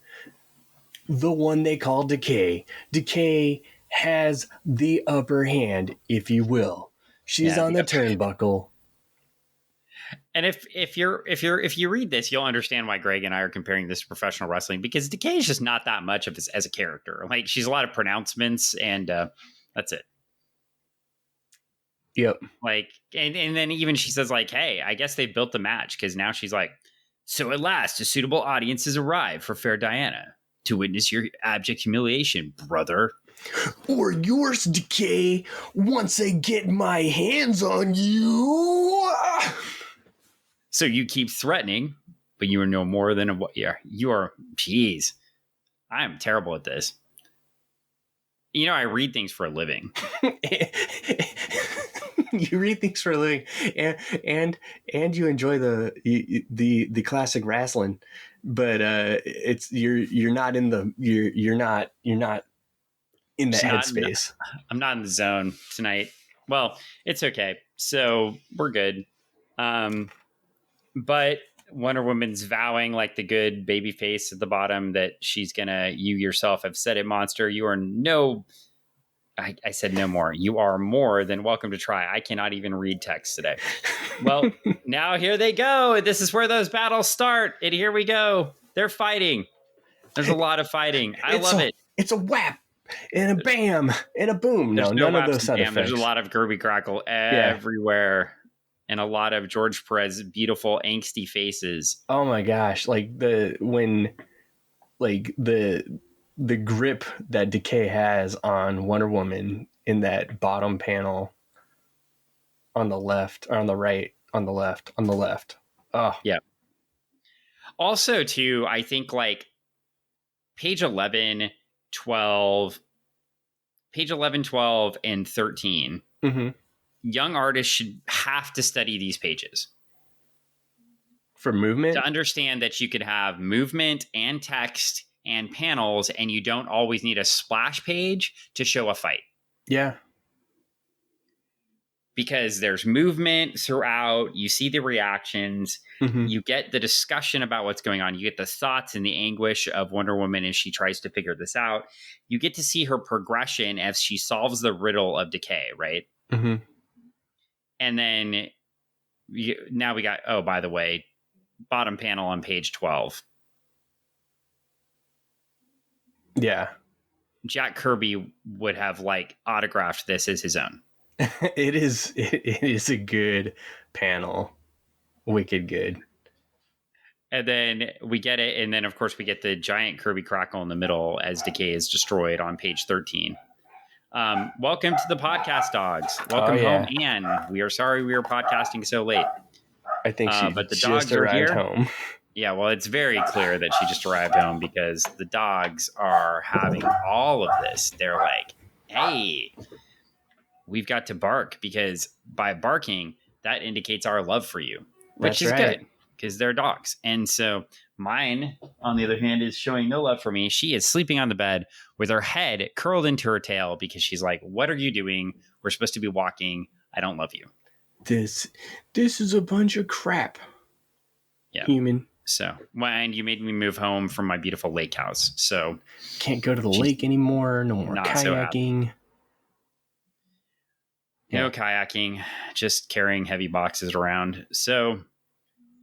the one they call Decay. Decay has the upper hand, if you will. She's on the turnbuckle. And if you read this, you'll understand why Greg and I are comparing this to professional wrestling, because Decay is just not that much of as a character. Like, she's a lot of pronouncements, and that's it. Yep. Like, and then even she says, like, hey, I guess they built the match, because now she's like, so at last a suitable audience has arrived for Fair Diana to witness your abject humiliation, brother. Or yours, Decay, once I get my hands on you. So you keep threatening, but you are no more than you are. Jeez, I am terrible at this. You know, I read things for a living. You read things for a living, and you enjoy the classic wrestling, but it's you're not in the you're not in the headspace. I'm not in the zone tonight. Well, it's okay. So we're good. But Wonder Woman's vowing, like the good baby face at the bottom, that she's gonna. You yourself have said it, monster. You are no. I said no more. You are more than welcome to try. I cannot even read text today. Well, now here they go. This is where those battles start. And here we go. They're fighting. There's a lot of fighting. I love it. It's a whap and a bam and a boom. There's No, none of those sound effects. There's a lot of Kirby crackle everywhere. And a lot of George Perez beautiful angsty faces. Oh my gosh. Like the grip that Decay has on Wonder Woman in that bottom panel on the left, or on the right, on the left. Oh. Yeah. Also, too, I think like page 11, 12, and 13, young artists should have to study these pages. For movement? To understand that you could have movement and text and panels, and you don't always need a splash page to show a fight. Yeah. Because there's movement throughout, you see the reactions, you get the discussion about what's going on, you get the thoughts and the anguish of Wonder Woman as she tries to figure this out. You get to see her progression as she solves the riddle of Decay, right? And then now we got, oh, by the way, bottom panel on page 12. Yeah. Jack Kirby would have like autographed this as his own. It is a good panel. Wicked good. And then we get it. And then, of course, we get the giant Kirby crackle in the middle as Decay is destroyed on page 13. Welcome to the podcast, dogs. Welcome home, Anne. We are sorry we were podcasting so late. I think she but the just dogs arrived are here. home. Yeah, well, it's very clear that she just arrived home because the dogs are having all of this. They're like, hey, we've got to bark, because by barking, that indicates our love for you, which is good because they're dogs. And so mine, on the other hand, is showing no love for me. She is sleeping on the bed with her head curled into her tail because she's like, what are you doing? We're supposed to be walking. I don't love you. This is a bunch of crap. Yeah. Human. So, and you made me move home from my beautiful lake house. So can't go to the lake anymore. No more kayaking. No kayaking, just carrying heavy boxes around. So,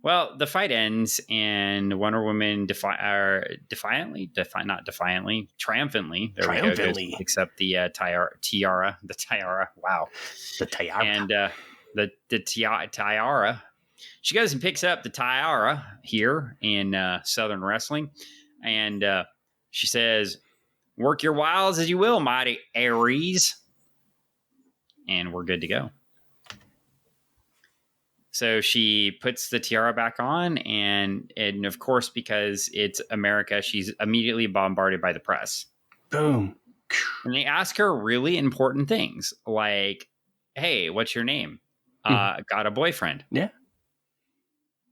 well, the fight ends, and Wonder Woman triumphantly, except the tiara. Wow. The tiara. And the tiara. She goes and picks up the tiara here in Southern Wrestling, and she says, work your wiles as you will, mighty Ares. And we're good to go. So she puts the tiara back on, and of course, because it's America, she's immediately bombarded by the press. Boom. And they ask her really important things like, hey, what's your name? Got a boyfriend? Yeah.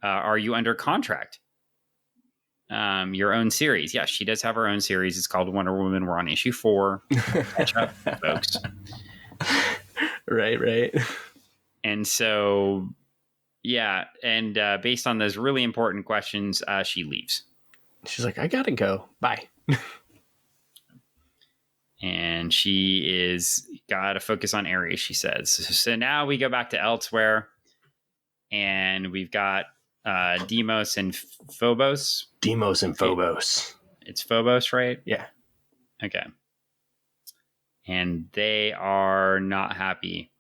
Are you under contract? Your own series? Yes, she does have her own series. It's called Wonder Woman. We're on issue 4. Catch up, folks. Right. And so, yeah, and based on those really important questions, she leaves. She's like, I gotta go. Bye. And she is gotta focus on Ares, she says. So now we go back to elsewhere. and we've got Deimos and Phobos. Deimos and Phobos. It's Phobos, right? Yeah. Okay. And they are not happy.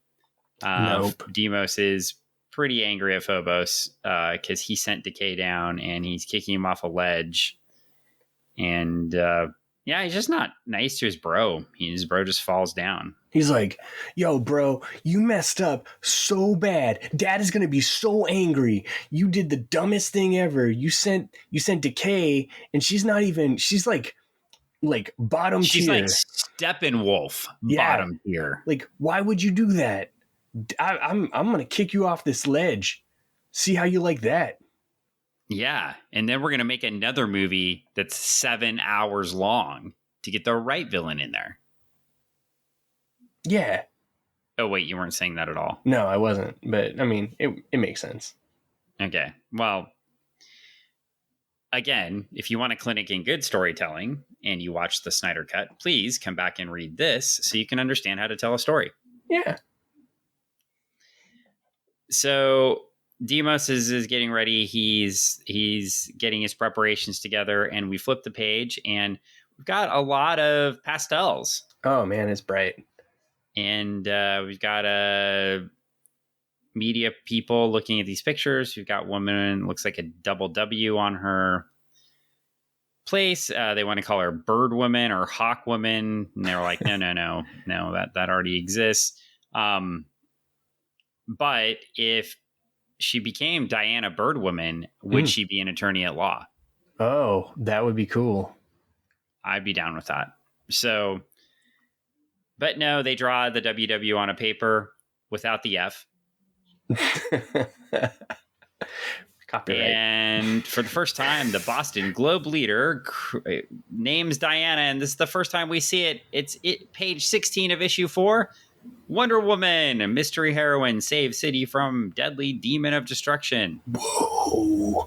Nope. Deimos is pretty angry at Phobos because he sent Decay down and he's kicking him off a ledge. And he's just not nice to his bro. His bro just falls down. He's like, yo, bro, you messed up so bad. Dad is going to be so angry. You did the dumbest thing ever. You sent Decay, and she's like bottom tier. She's like Steppenwolf, bottom tier. Like, why would you do that? I'm going to kick you off this ledge. See how you like that. Yeah. And then we're going to make another movie that's 7 hours long to get the right villain in there. Yeah. Oh, wait, you weren't saying that at all. No, I wasn't. But I mean, it makes sense. Okay. Well, again, if you want a clinic in good storytelling and you watch the Snyder Cut, please come back and read this so you can understand how to tell a story. Yeah. So Deimos is getting ready. He's getting his preparations together, and we flip the page, and we've got a lot of pastels. Oh man, it's bright. And we've got media people looking at these pictures. We've got woman, looks like a double W on her place. They want to call her Bird Woman or Hawk Woman. And they were like, no, that already exists. But if she became Diana Bird Woman, would she be an attorney at law? Oh, that would be cool. I'd be down with that. So... But no, they draw the WW on a paper without the F. Copyright. And for the first time, the Boston Globe leader names Diana, and this is the first time we see it. It's page 16 of issue 4. Wonder Woman, a mystery heroine, saves city from deadly demon of destruction. Whoa.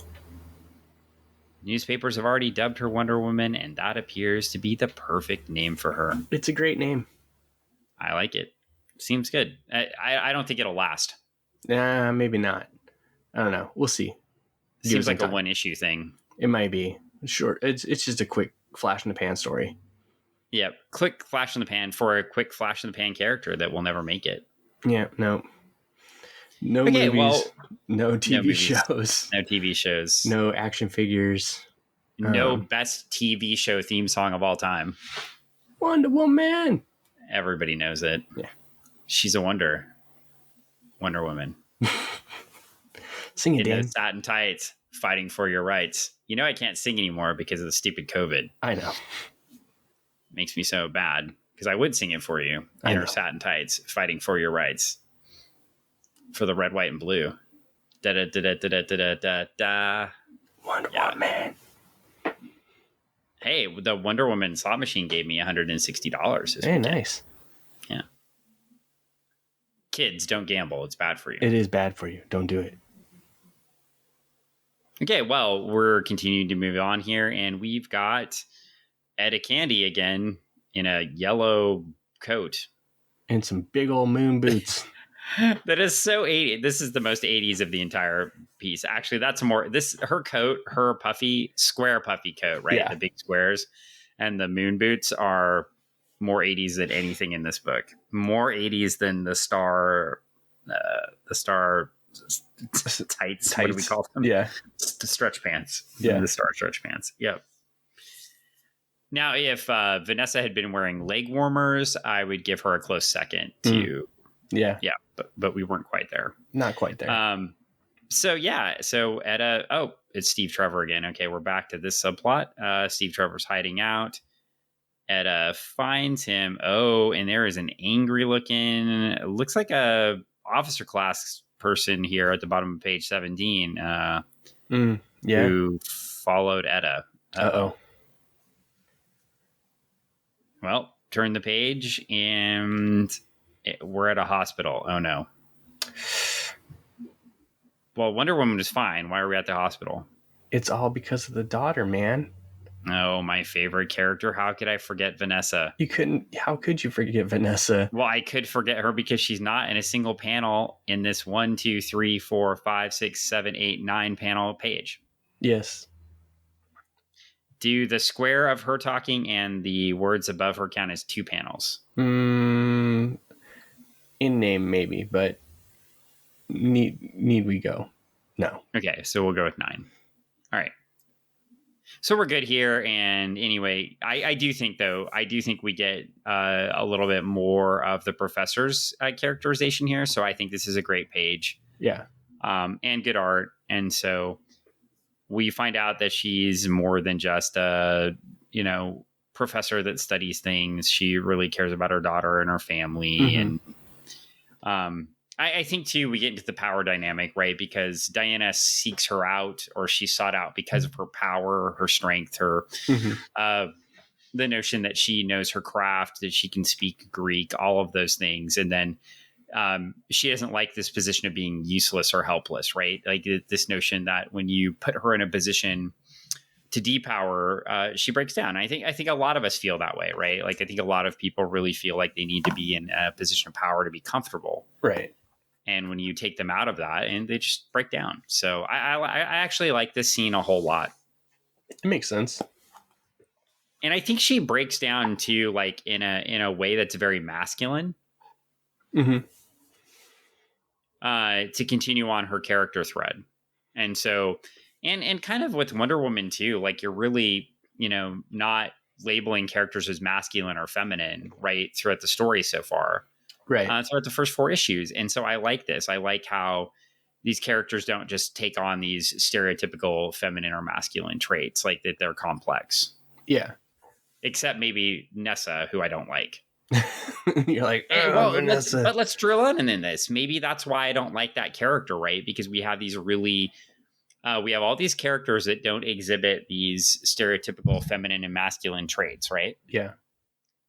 Newspapers have already dubbed her Wonder Woman, and that appears to be the perfect name for her. It's a great name. I like it. Seems good. I don't think it'll last. Maybe not. I don't know. We'll see. Seems like a one issue thing. It might be. Sure. It's just a quick flash in the pan story. Yeah. Quick flash in the pan for a quick flash in the pan character that will never make it. Yeah. No. No okay, movies. Well, no TV shows. No TV shows. No action figures. No best TV show theme song of all time. Wonder Woman. Everybody knows it. Yeah. She's a Wonder Woman. Sing it, Dan. In those satin tights, fighting for your rights. You know I can't sing anymore because of the stupid COVID. I know. Makes me so bad because I would sing it for you. In her satin tights, fighting for your rights. For the red, white, and blue. Da da da da da da da da. Wonder Woman. Hey, the Wonder Woman slot machine gave me $160. Hey, nice. Yeah. Kids, don't gamble. It's bad for you. It is bad for you. Don't do it. Okay, well, we're continuing to move on here, and we've got Etta Candy again in a yellow coat. And some big old moon boots. That is so 80s. This is the most 80s of the entire piece. Actually, that's more her coat, her square puffy coat, right? Yeah. The big squares, and the moon boots are more 80s than anything in this book. More 80s than the star tights. What do we call them? Yeah. The stretch pants. Yeah. The star stretch pants. Yep. Now, if Vanessa had been wearing leg warmers, I would give her a close second to. Yeah. Yeah. But we weren't quite there. Not quite there. So Etta, it's Steve Trevor again. Okay, we're back to this subplot. Steve Trevor's hiding out. Etta finds him. Oh, and there is an angry looking, looks like a officer class person here at the bottom of page 17. Who followed Etta. Uh-oh. Well, turn the page and we're at a hospital. Oh no. Well, Wonder Woman is fine. Why are we at the hospital? It's all because of the daughter, man. Oh, my favorite character. How could I forget Vanessa? You couldn't. How could you forget Vanessa? Well, I could forget her because she's not in a single panel in this 1, 2, 3, 4, 5, 6, 7, 8, 9 panel page. Yes. Do the square of her talking and the words above her count as 2 panels? In name, maybe, but need we go? No. Okay, so we'll go with 9. All right. So we're good here. And anyway, I do think, though, we get a little bit more of the professor's characterization here. So I think this is a great page. Yeah. And good art. And so we find out that she's more than just a, professor that studies things. She really cares about her daughter and her family. Mm-hmm. And I think, too, we get into the power dynamic, right? Because Diana seeks her out, or she's sought out because of her power, her strength, her the notion that she knows her craft, that she can speak Greek, all of those things. And then she doesn't like this position of being useless or helpless, right? Like this notion that when you put her in a position to depower, she breaks down. I think a lot of us feel that way, right? Like I think a lot of people really feel like they need to be in a position of power to be comfortable, right? And when you take them out of that, and they just break down. So I actually like this scene a whole lot. It makes sense. And I think she breaks down too, like in a way that's very masculine. Mm-hmm. To continue on her character thread. And so, and kind of with Wonder Woman too, like you're really, not labeling characters as masculine or feminine, right? Throughout the story so far. Right. Throughout the first 4 issues. And so I like this. I like how these characters don't just take on these stereotypical feminine or masculine traits, like that they're complex. Yeah. Except maybe Nessa, who I don't like. You're like, but let's drill in this. Maybe that's why I don't like that character, right? Because we have these really, we have all these characters that don't exhibit these stereotypical feminine and masculine traits, right? Yeah.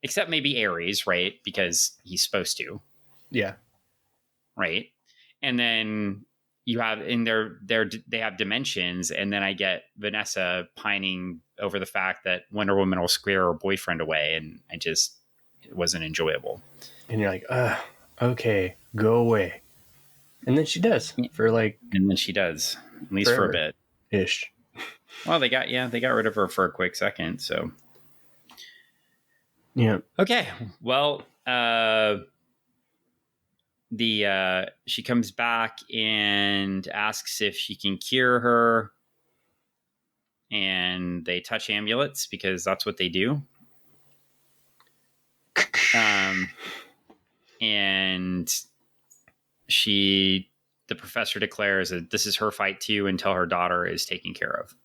Except maybe Ares, right? Because he's supposed to. Yeah. Right. And then you have in they have dimensions, and then I get Vanessa pining over the fact that Wonder Woman will square her boyfriend away, and it wasn't enjoyable. And you're like, okay, go away. And then she does and then she does, at least forever. For a bit ish. Well, they got rid of her for a quick second. So yeah. Okay. Well, she comes back and asks if she can cure her, and they touch amulets because that's what they do. And the professor declares that this is her fight too until her daughter is taken care of.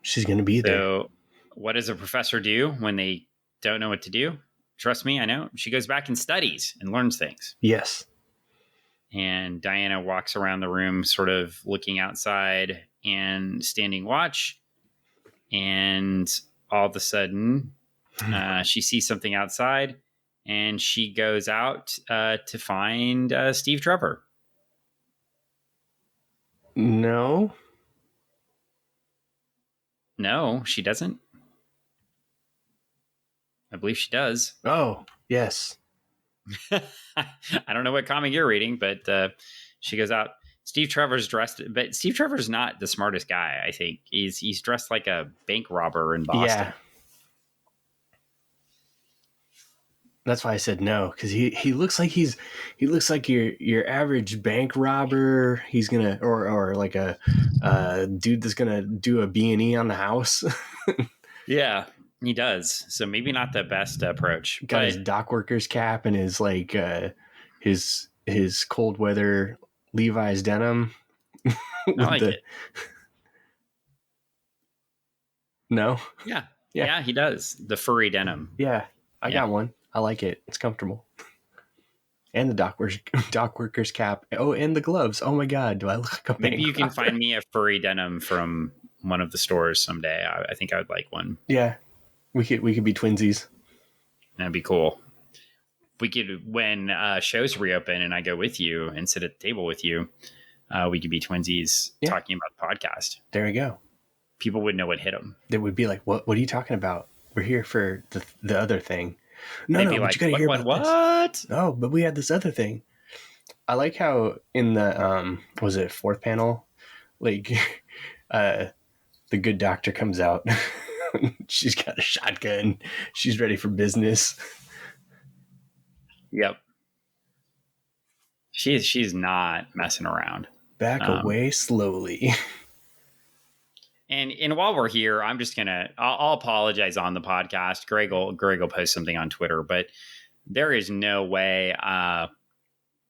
She's going to be there. So what does a professor do when they don't know what to do? Trust me, I know. She goes back and studies and learns things. Yes. And Diana walks around the room sort of looking outside and standing watch. And all of a sudden, she sees something outside, and she goes out to find Steve Trevor. No, she doesn't. I believe she does. Oh, yes. I don't know what comic you're reading, but she goes out. Steve Trevor's dressed, but Steve Trevor's not the smartest guy. I think he's dressed like a bank robber in Boston. Yeah. That's why I said no, because he looks like he looks like your average bank robber. He's gonna or like a dude that's gonna do a B&E on the house. Yeah, he does. So maybe not the best approach. Got his dock worker's cap and his like his cold weather Levi's denim. I like it. No. Yeah, he does the furry denim. Yeah, I got one. I like it. It's comfortable. And the dock worker's cap. Oh, and the gloves. Oh my God, do I look like a Maybe you can find me a furry denim from one of the stores someday. I think I would like one. Yeah, we could be twinsies. That'd be cool. We could, when shows reopen and I go with you and sit at the table with you, we could be twinsies talking about the podcast. There we go. people would know what hit them. They would be like, what are you talking about? We're here for the other thing. No, They'd no, be but like, you gotta hear about this. No, but we had this other thing. I like how in the was it fourth panel, like the good doctor comes out. She's got a shotgun. She's ready for business. Yep. She's not messing around. Back away slowly. And while we're here, I'm just I'll apologize on the podcast. Greg will post something on Twitter, but there is no way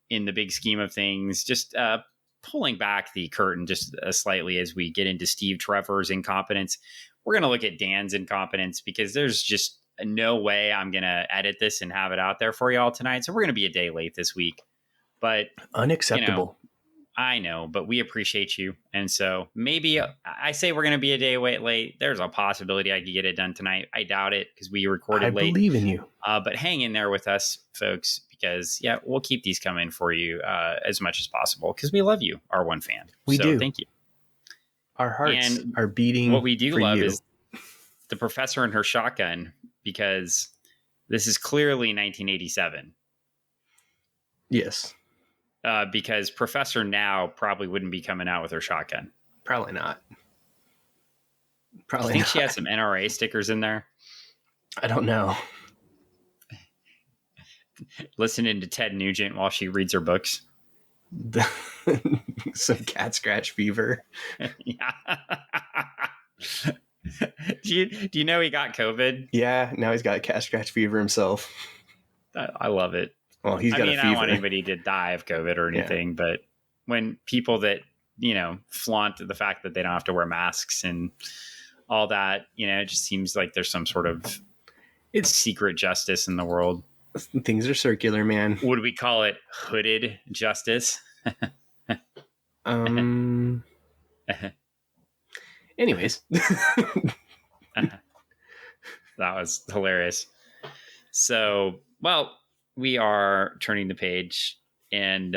in the big scheme of things, just pulling back the curtain just slightly as we get into Steve Trevor's incompetence, we're going to look at Dan's incompetence, because there's just no way I'm going to edit this and have it out there for y'all tonight. So we're going to be a day late this week, but unacceptable. I know, but we appreciate you. And so maybe I say we're going to be a day late. There's a possibility I could get it done tonight. I doubt it, because we recorded late. I believe in you. But hang in there with us, folks, because we'll keep these coming for you as much as possible, because we love you, our one fan. We do. Thank you. Our hearts are beating. What we do love you. is the professor and her shotgun, because this is clearly 1987. Yes. Because Professor now probably wouldn't be coming out with her shotgun. Probably not. I think she has some NRA stickers in there. I don't know. Listening to Ted Nugent while she reads her books. Some cat scratch fever. Yeah. Do you know he got COVID? Yeah, now he's got cat scratch fever himself. I love it. Well, he's got a fever. I don't want anybody to die of COVID or anything, but when people that, flaunt the fact that they don't have to wear masks and all that, it just seems like there's some sort of secret justice in the world. Things are circular, man. Would we call it hooded justice? Anyways. That was hilarious. So, we are turning the page, and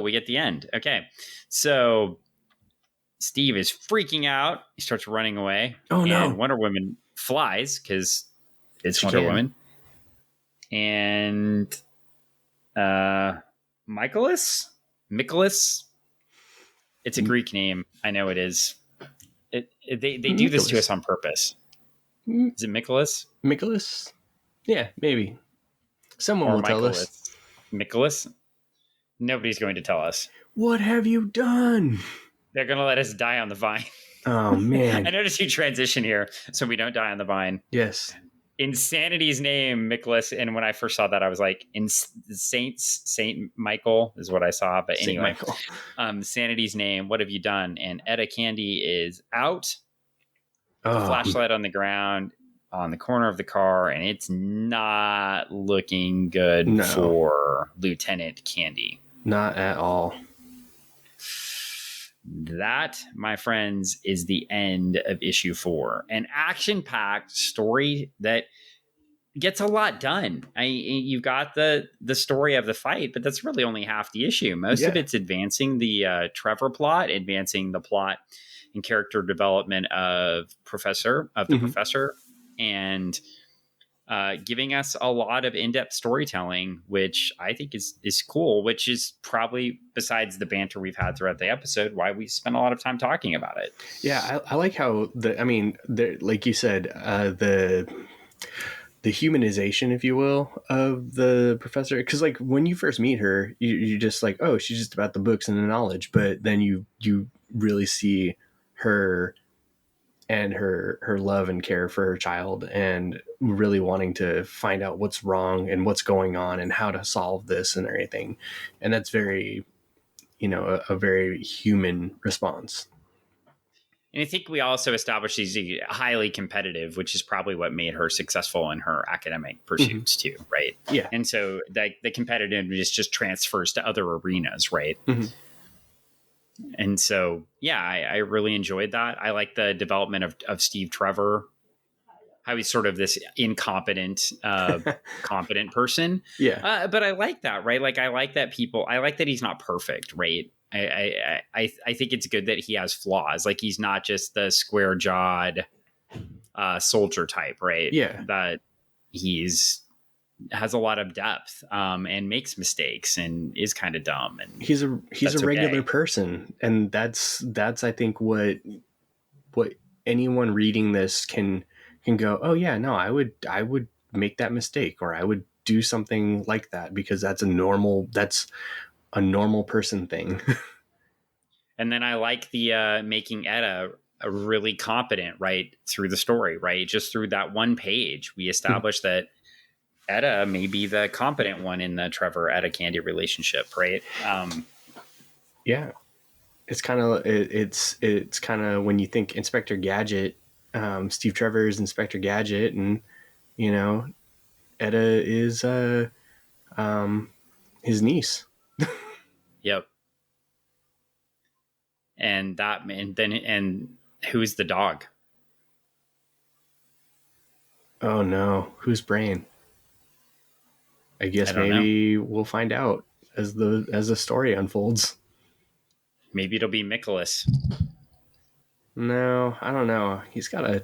we get the end. Okay. So Steve is freaking out. He starts running away. Oh, no. And Wonder Woman flies, because it's Wonder Woman. And Michaelis? It's a Greek name. I know it is. They do this to us on purpose. Is it Michaelis? Michaelis? Yeah, maybe. Someone will tell us. Michaelis? Nobody's going to tell us. What have you done? They're going to let us die on the vine. Oh, man. I noticed you transition here, so we don't die on the vine. Yes. Insanity's name, Michaelis. And when I first saw that, I was like, Saint Michael is what I saw. But anyway, Sanity's name, what have you done? And Etta Candy is out. The flashlight on the ground on the corner of the car, and it's not looking good for Lieutenant Candy. Not at all. That, my friends, is the end of issue 4. An action-packed story that gets a lot done. You've got the story of the fight, but that's really only half the issue. Most of it's advancing the Trevor plot, advancing the plot and character development of the professor, and giving us a lot of in-depth storytelling, which I think is cool, which is probably, besides the banter we've had throughout the episode, why we spent a lot of time talking about it. Yeah, I like how like you said, the humanization, if you will, of the professor. Because like when you first meet her, you're just like, oh, she's just about the books and the knowledge. But then you really see her and her love and care for her child, and really wanting to find out what's wrong and what's going on and how to solve this and everything. And that's very, a very human response. And I think we also established she's highly competitive, which is probably what made her successful in her academic pursuits too, right? Yeah. And so the competitiveness just transfers to other arenas, right? Mm-hmm. And so, I really enjoyed that. I like the development of Steve Trevor, how he's sort of this incompetent, competent person. Yeah. But I like that, right? Like, I like that he's not perfect, right? I think it's good that he has flaws. Like, he's not just the square jawed soldier type, right? Yeah. That has a lot of depth, and makes mistakes and is kind of dumb, and He's a regular okay. person, and that's I think what anyone reading this can go, oh yeah, no, I would make that mistake, or I would do something like that, because that's a normal person thing. And then I like the making Etta a really competent right through the story, right? Just through that one page, we established that Etta may be the competent one in the Trevor Etta Candy relationship, right? Yeah, it's kind of it's kind of, when you think Inspector Gadget, Steve Trevor is Inspector Gadget, and Etta is his niece. Yep. And who's the dog? Oh no, whose brain? I guess I don't know. maybe we'll find out as the story unfolds. Maybe it'll be Nicholas. No, I don't know. He's got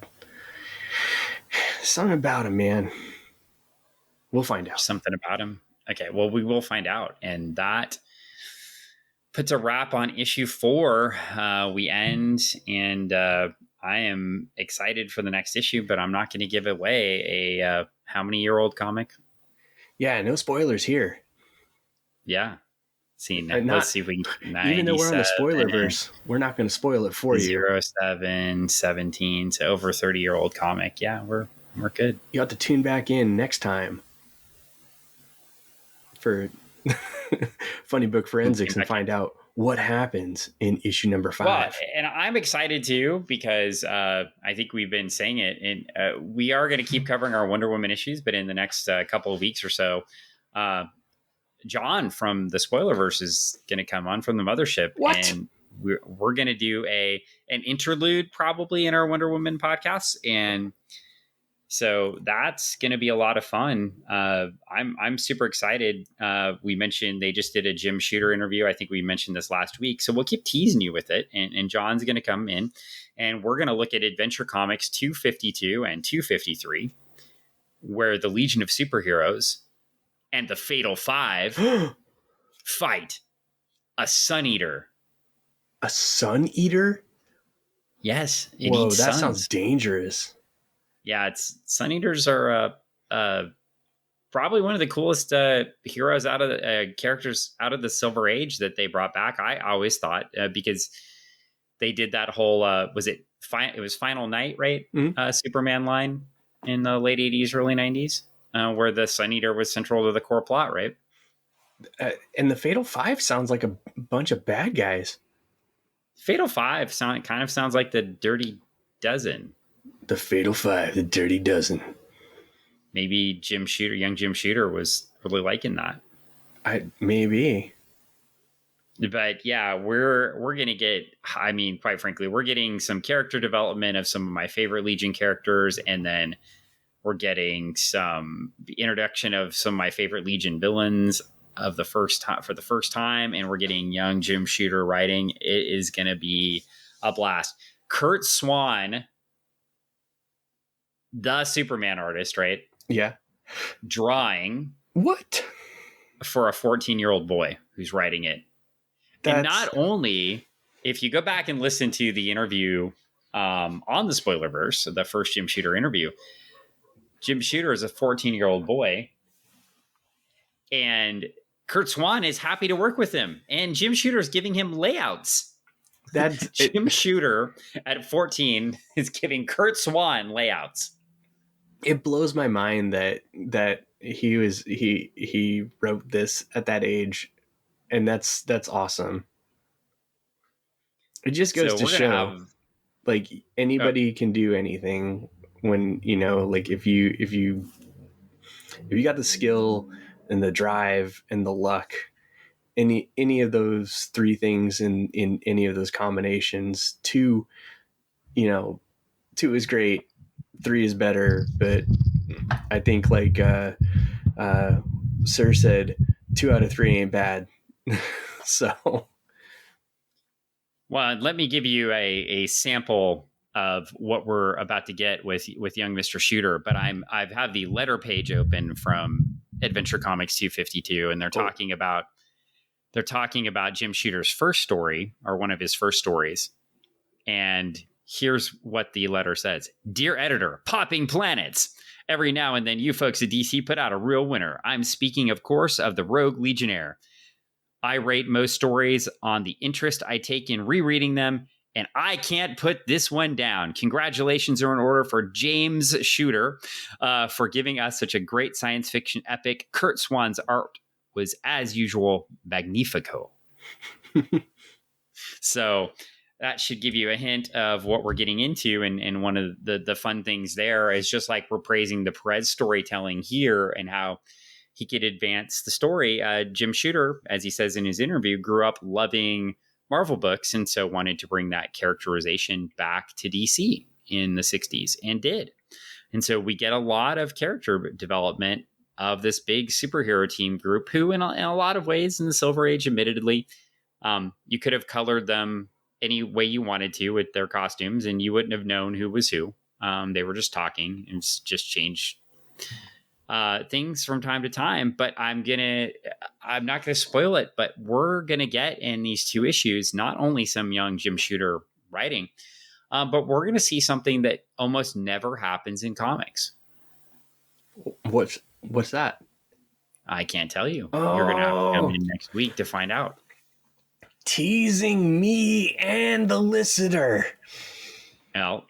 something about him, man. We'll find out. Something about him. Okay, well, we will find out. And that puts a wrap on issue 4. We end, and I am excited for the next issue, but I'm not going to give away a how many year old comic? Yeah, no spoilers here. Yeah. Let's see if we can. Even though we're on the spoilerverse, we're not going to spoil it for you. 07, 17, so over 30-year-old comic. Yeah, we're good. You have to tune back in next time for Funny Book Forensics and find out what happens in issue number 5. Well, and I'm excited too, because I think we've been saying it, and we are going to keep covering our Wonder Woman issues, but in the next couple of weeks or so, John from the Spoilerverse is going to come on from the Mothership. What? And we're going to do an interlude probably in our Wonder Woman podcast, and so that's going to be a lot of fun. I'm super excited. We mentioned they just did a Jim Shooter interview. I think we mentioned this last week, so we'll keep teasing you with it. And John's going to come in, and we're going to look at Adventure Comics 252 and 253, where the Legion of Superheroes and the Fatal Five fight a Sun Eater. A Sun Eater? Yes. Whoa, that sounds dangerous. Yeah, Sun Eaters are probably one of the coolest heroes out of the characters out of the Silver Age that they brought back. I always thought, because they did that whole it was Final Night, right? Mm-hmm. Superman line in the late 80s, early 90s, where the Sun Eater was central to the core plot, right? And the Fatal Five sounds like a bunch of bad guys. Fatal Five kind of sounds like the Dirty Dozen. The Fatal Five, the Dirty Dozen. Maybe young Jim Shooter was really liking that. Maybe. But yeah, we're going to get, I mean, quite frankly, we're getting some character development of some of my favorite Legion characters. And then we're getting some introduction of some of my favorite Legion villains for the first time. And we're getting young Jim Shooter writing. It is going to be a blast. Kurt Swan, the Superman artist, right? Yeah. Drawing. What? For a 14-year-old boy who's writing it. And not only, if you go back and listen to the interview on the Spoilerverse, the first Jim Shooter interview, Jim Shooter is a 14-year-old boy, and Kurt Swan is happy to work with him. And Jim Shooter is giving him layouts. Jim Shooter at 14 is giving Kurt Swan layouts. It blows my mind that he wrote this at that age, and that's awesome. It just goes to show, like, anybody can do anything when, like, if you got the skill and the drive and the luck, any of those 3 things in any of those combinations, 2 is great, 3 is better, but I think, like Sir said, 2 out of 3 ain't bad. So Well, let me give you a sample of what we're about to get with young Mr. Shooter. But I've had the letter page open from Adventure Comics 252, and they're talking about Jim Shooter's first story, or one of his first stories. And here's what the letter says. Dear editor, popping planets. Every now and then you folks at DC put out a real winner. I'm speaking, of course, of the Rogue Legionnaire. I rate most stories on the interest I take in rereading them, and I can't put this one down. Congratulations are in order for James Shooter for giving us such a great science fiction epic. Kurt Swan's art was, as usual, magnifico. So that should give you a hint of what we're getting into. And one of the fun things there is just like we're praising the Perez storytelling here and how he could advance the story. Jim Shooter, as he says in his interview, grew up loving Marvel books and so wanted to bring that characterization back to DC in the 60s and did. And so we get a lot of character development of this big superhero team group who, in a lot of ways in the Silver Age, admittedly, you could have colored them any way you wanted to with their costumes and you wouldn't have known who was who. They were just talking and just changed things from time to time, but I'm not gonna spoil it, but we're gonna get in these 2 issues not only some young Jim Shooter writing, but we're gonna see something that almost never happens in comics. What's that? I can't tell you. You're gonna have to come in next week to find out. Teasing me and the listener. Well,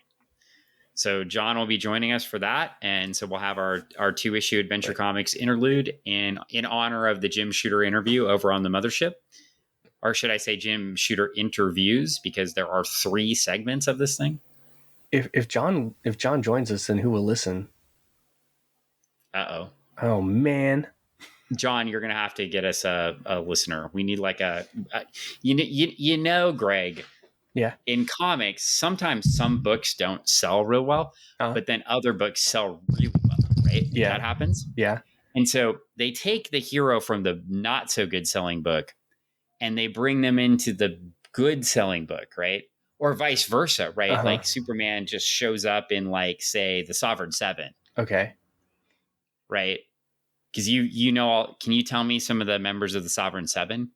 so John will be joining us for that. And so we'll have our 2-issue Adventure Comics interlude in honor of the Jim Shooter interview over on the Mothership. Or should I say Jim Shooter interviews, because there are 3 segments of this thing. If John joins us, then who will listen? Uh-oh. Oh, man. John, you're going to have to get us a listener. We need like Greg. Yeah. In comics, sometimes some books don't sell real well, but then other books sell really well, right? Yeah. That happens. Yeah. And so they take the hero from the not so good selling book and they bring them into the good selling book, right? Or vice versa, right? Uh-huh. Like Superman just shows up in, like, say, the Sovereign Seven. Okay. Right? Because can you tell me some of the members of the Sovereign Seven?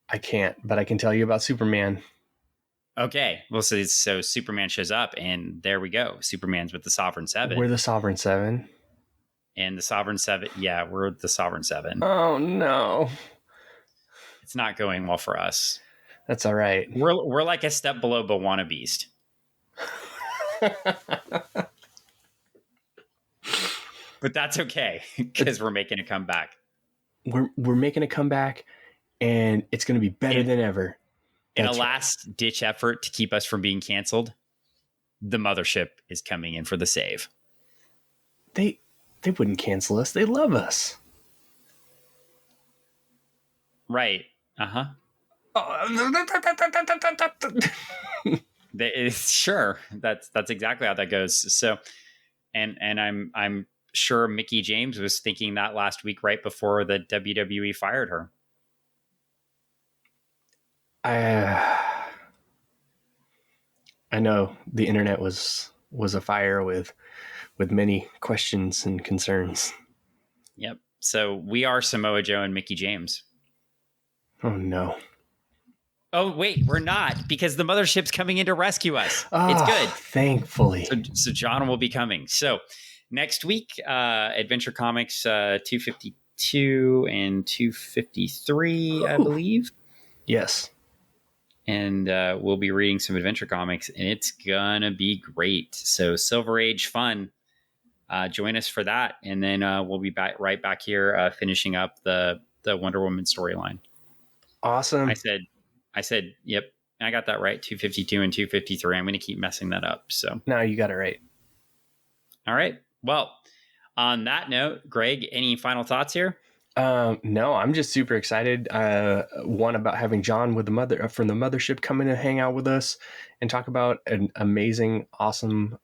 I can't, but I can tell you about Superman. Okay. Well, so Superman shows up and there we go. Superman's with the Sovereign Seven. We're the Sovereign Seven. And the Sovereign Seven. Yeah, we're the Sovereign Seven. Oh, no. It's not going well for us. That's all right. We're like a step below Bwana Beast. But that's okay because we're making a comeback. We're making a comeback and it's going to be better than ever. In a last-ditch effort to keep us from being canceled, the Mothership is coming in for the save. They wouldn't cancel us. They love us. Right. Uh-huh. Sure. That's exactly how that goes. So, and I'm sure Mickie James was thinking that last week right before the WWE fired her. I know the internet was afire with many questions and concerns. Yep. So we are Samoa Joe and Mickie James. Oh no. Oh wait, we're not, because the Mothership's coming in to rescue us. It's good. Thankfully. So John will be coming. So next week, Adventure Comics 252 and 253, I believe. Yes. And we'll be reading some Adventure Comics, and it's gonna be great. So Silver Age fun. Join us for that, and then we'll be right back here finishing up the Wonder Woman storyline. Awesome. I said, yep, I got that right. 252 and 253. I'm going to keep messing that up. So no, you got it right. All right. Well, on that note, Greg, any final thoughts here? No, I'm just super excited. One, about having John with from the Mothership come in and hang out with us and talk about an amazing, awesome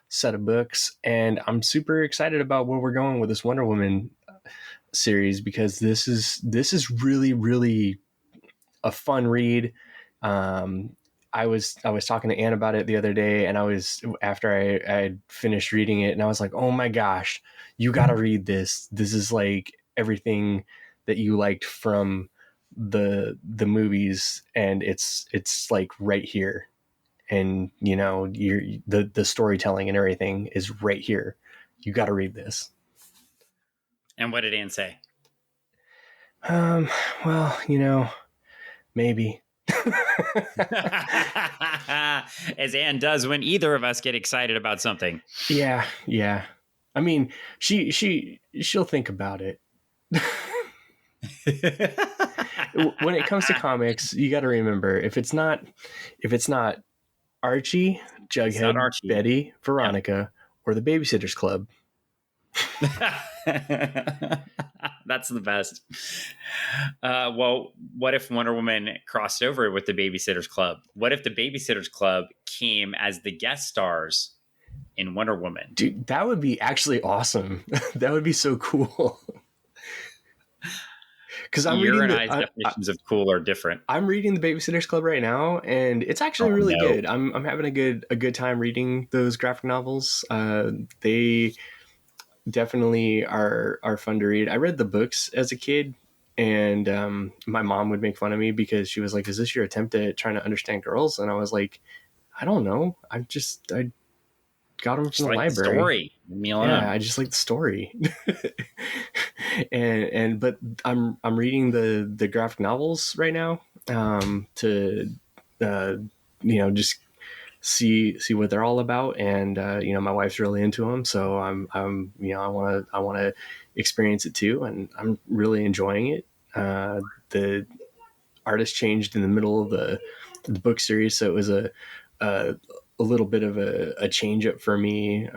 set of books. And I'm super excited about where we're going with this Wonder Woman series, because this is really, really a fun read. Um, I was talking to Ann about it the other day, and after I had finished reading it, and I was like, oh my gosh, you got to read this. This is like everything that you liked from the movies, and it's like right here. And the storytelling and everything is right here. You got to read this. And what did Ann say? Um, well, maybe. As Ann does when either of us get excited about something. Yeah. I mean, she'll think about it. When it comes to comics, you got to remember, if it's not Archie, Jughead, Archie. Betty, Veronica, or the Babysitters Club. That's the best. Well, what if Wonder Woman crossed over with the Babysitters Club? What if the Babysitters Club came as the guest stars in Wonder Woman? Dude, that would be actually awesome. That would be so cool. Because Your and I's definitions of cool are different. I'm reading the Babysitters Club right now, and it's actually really good. I'm having a good time reading those graphic novels. They definitely are fun to read. I read the books as a kid, and my mom would make fun of me because she was like, "Is this your attempt at trying to understand girls?" And I was like, "I don't know. I got them from the library. Story. Yeah, I just like the story." but I'm reading the graphic novels right now to just see what they're all about, and my wife's really into them, so I want to experience it too, and I'm really enjoying it. The artist changed in the middle of the book series, so it was a little bit of a change up for me.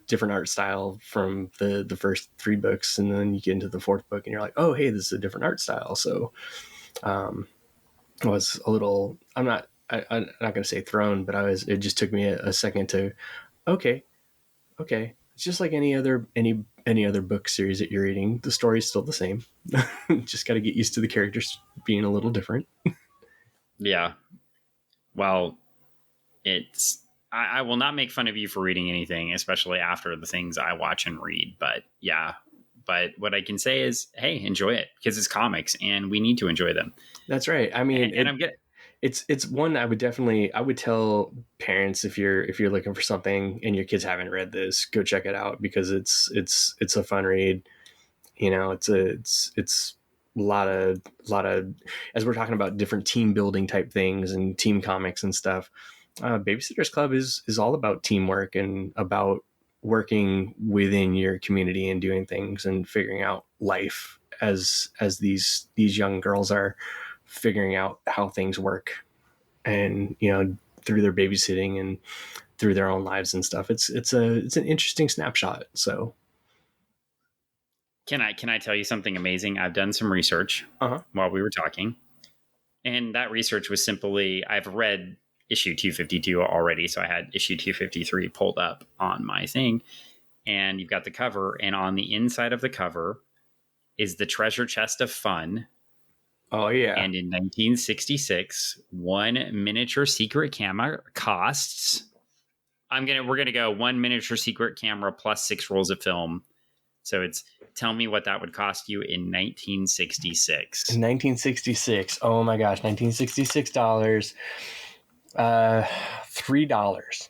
Different art style from the first 3 books, and then you get into the 4th book and you're like, oh, hey, this is a different art style. So I was a little, I'm not going to say thrown, but it just took me a second to, okay. It's just like any other book series that you're reading. The story's still the same. Just got to get used to the characters being a little different. Yeah. Well, I will not make fun of you for reading anything, especially after the things I watch and read. But yeah, but what I can say is, hey, enjoy it, because it's comics and we need to enjoy them. That's right. I mean, it's one I would tell parents, if you're looking for something and your kids haven't read this, go check it out, because it's a fun read. It's a lot of, as we're talking about different team building type things and team comics and stuff. Babysitters Club is all about teamwork and about working within your community and doing things and figuring out life as these young girls are figuring out how things work, and through their babysitting and through their own lives and stuff. It's an interesting snapshot. So can I tell you something amazing? I've done some research while we were talking, and that research was simply, I've read issue 252 already, so I had issue 253 pulled up on my thing, and you've got the cover, and on the inside of the cover is the treasure chest of fun. Oh yeah. And in 1966, one miniature secret camera costs, we're gonna go one miniature secret camera plus 6 rolls of film. So tell me what that would cost you in 1966. In 1966, oh my gosh, $1966. $3.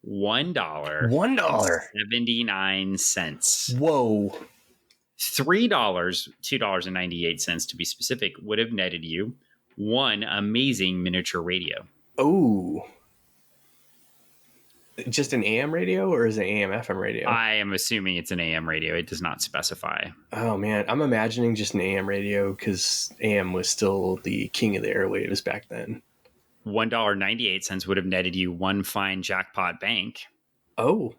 $1.79. Whoa. $3, $2.98 to be specific, would have netted you one amazing miniature radio. Oh. Just an AM radio, or is it AM FM radio? I am assuming it's an AM radio. It does not specify. Oh man, I'm imagining just an AM radio, because AM was still the king of the airwaves back then. $1.98 would have netted you one fine jackpot bank. Oh,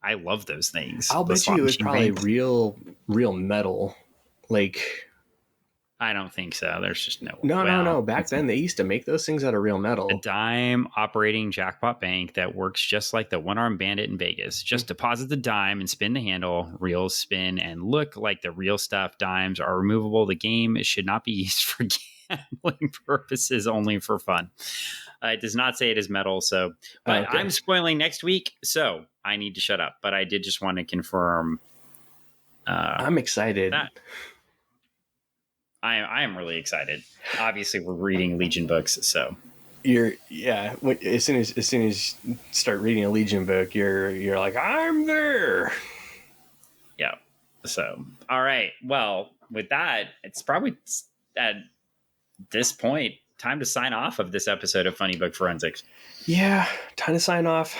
I love those things. I'll bet you it was probably real metal. Like, I don't think so. There's just no. No. Back then, they used to make those things out of real metal. A dime operating jackpot bank that works just like the one-armed bandit in Vegas. Just deposit the dime and spin the handle. Reels spin and look like the real stuff. Dimes are removable. The game should not be used for gambling purposes, only for fun. It does not say it is metal, so. But Okay. I'm spoiling next week, so I need to shut up. But I did just want to confirm. I'm excited. That I am really excited. Obviously, we're reading Legion books, so. As soon as you start reading a Legion book, you're like, I'm there. Yeah. So, all right. Well, with that, it's probably at this point time to sign off of this episode of Funny Book Forensics. Yeah, time to sign off.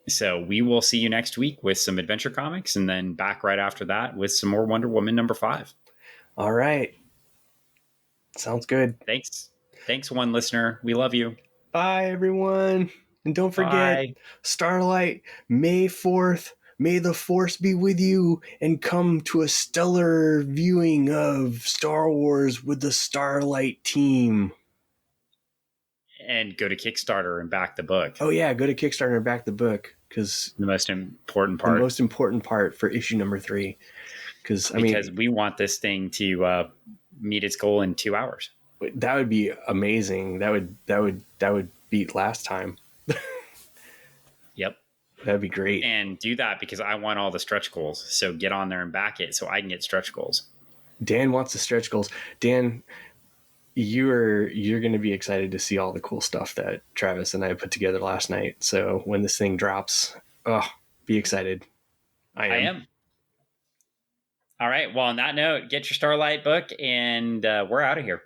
So we will see you next week with some adventure comics, and then back right after that with some more Wonder Woman #5. All right. Sounds good. Thanks, one listener. We love you. Bye, everyone. And don't forget, Bye. Starlight, May 4th. May the Force be with you, and come to a stellar viewing of Star Wars with the Starlight team. And go to Kickstarter and back the book. Oh, yeah. Go to Kickstarter and back the book, because The most important part for issue number 3. Because we want this thing to meet its goal in 2 hours. That would be amazing. That would beat last time. Yep. That'd be great. And do that because I want all the stretch goals. So get on there and back it so I can get stretch goals. Dan wants the stretch goals. Dan, you're going to be excited to see all the cool stuff that Travis and I put together last night. So when this thing drops, be excited. I am. All right. Well, on that note, get your Starlight book, and we're out of here.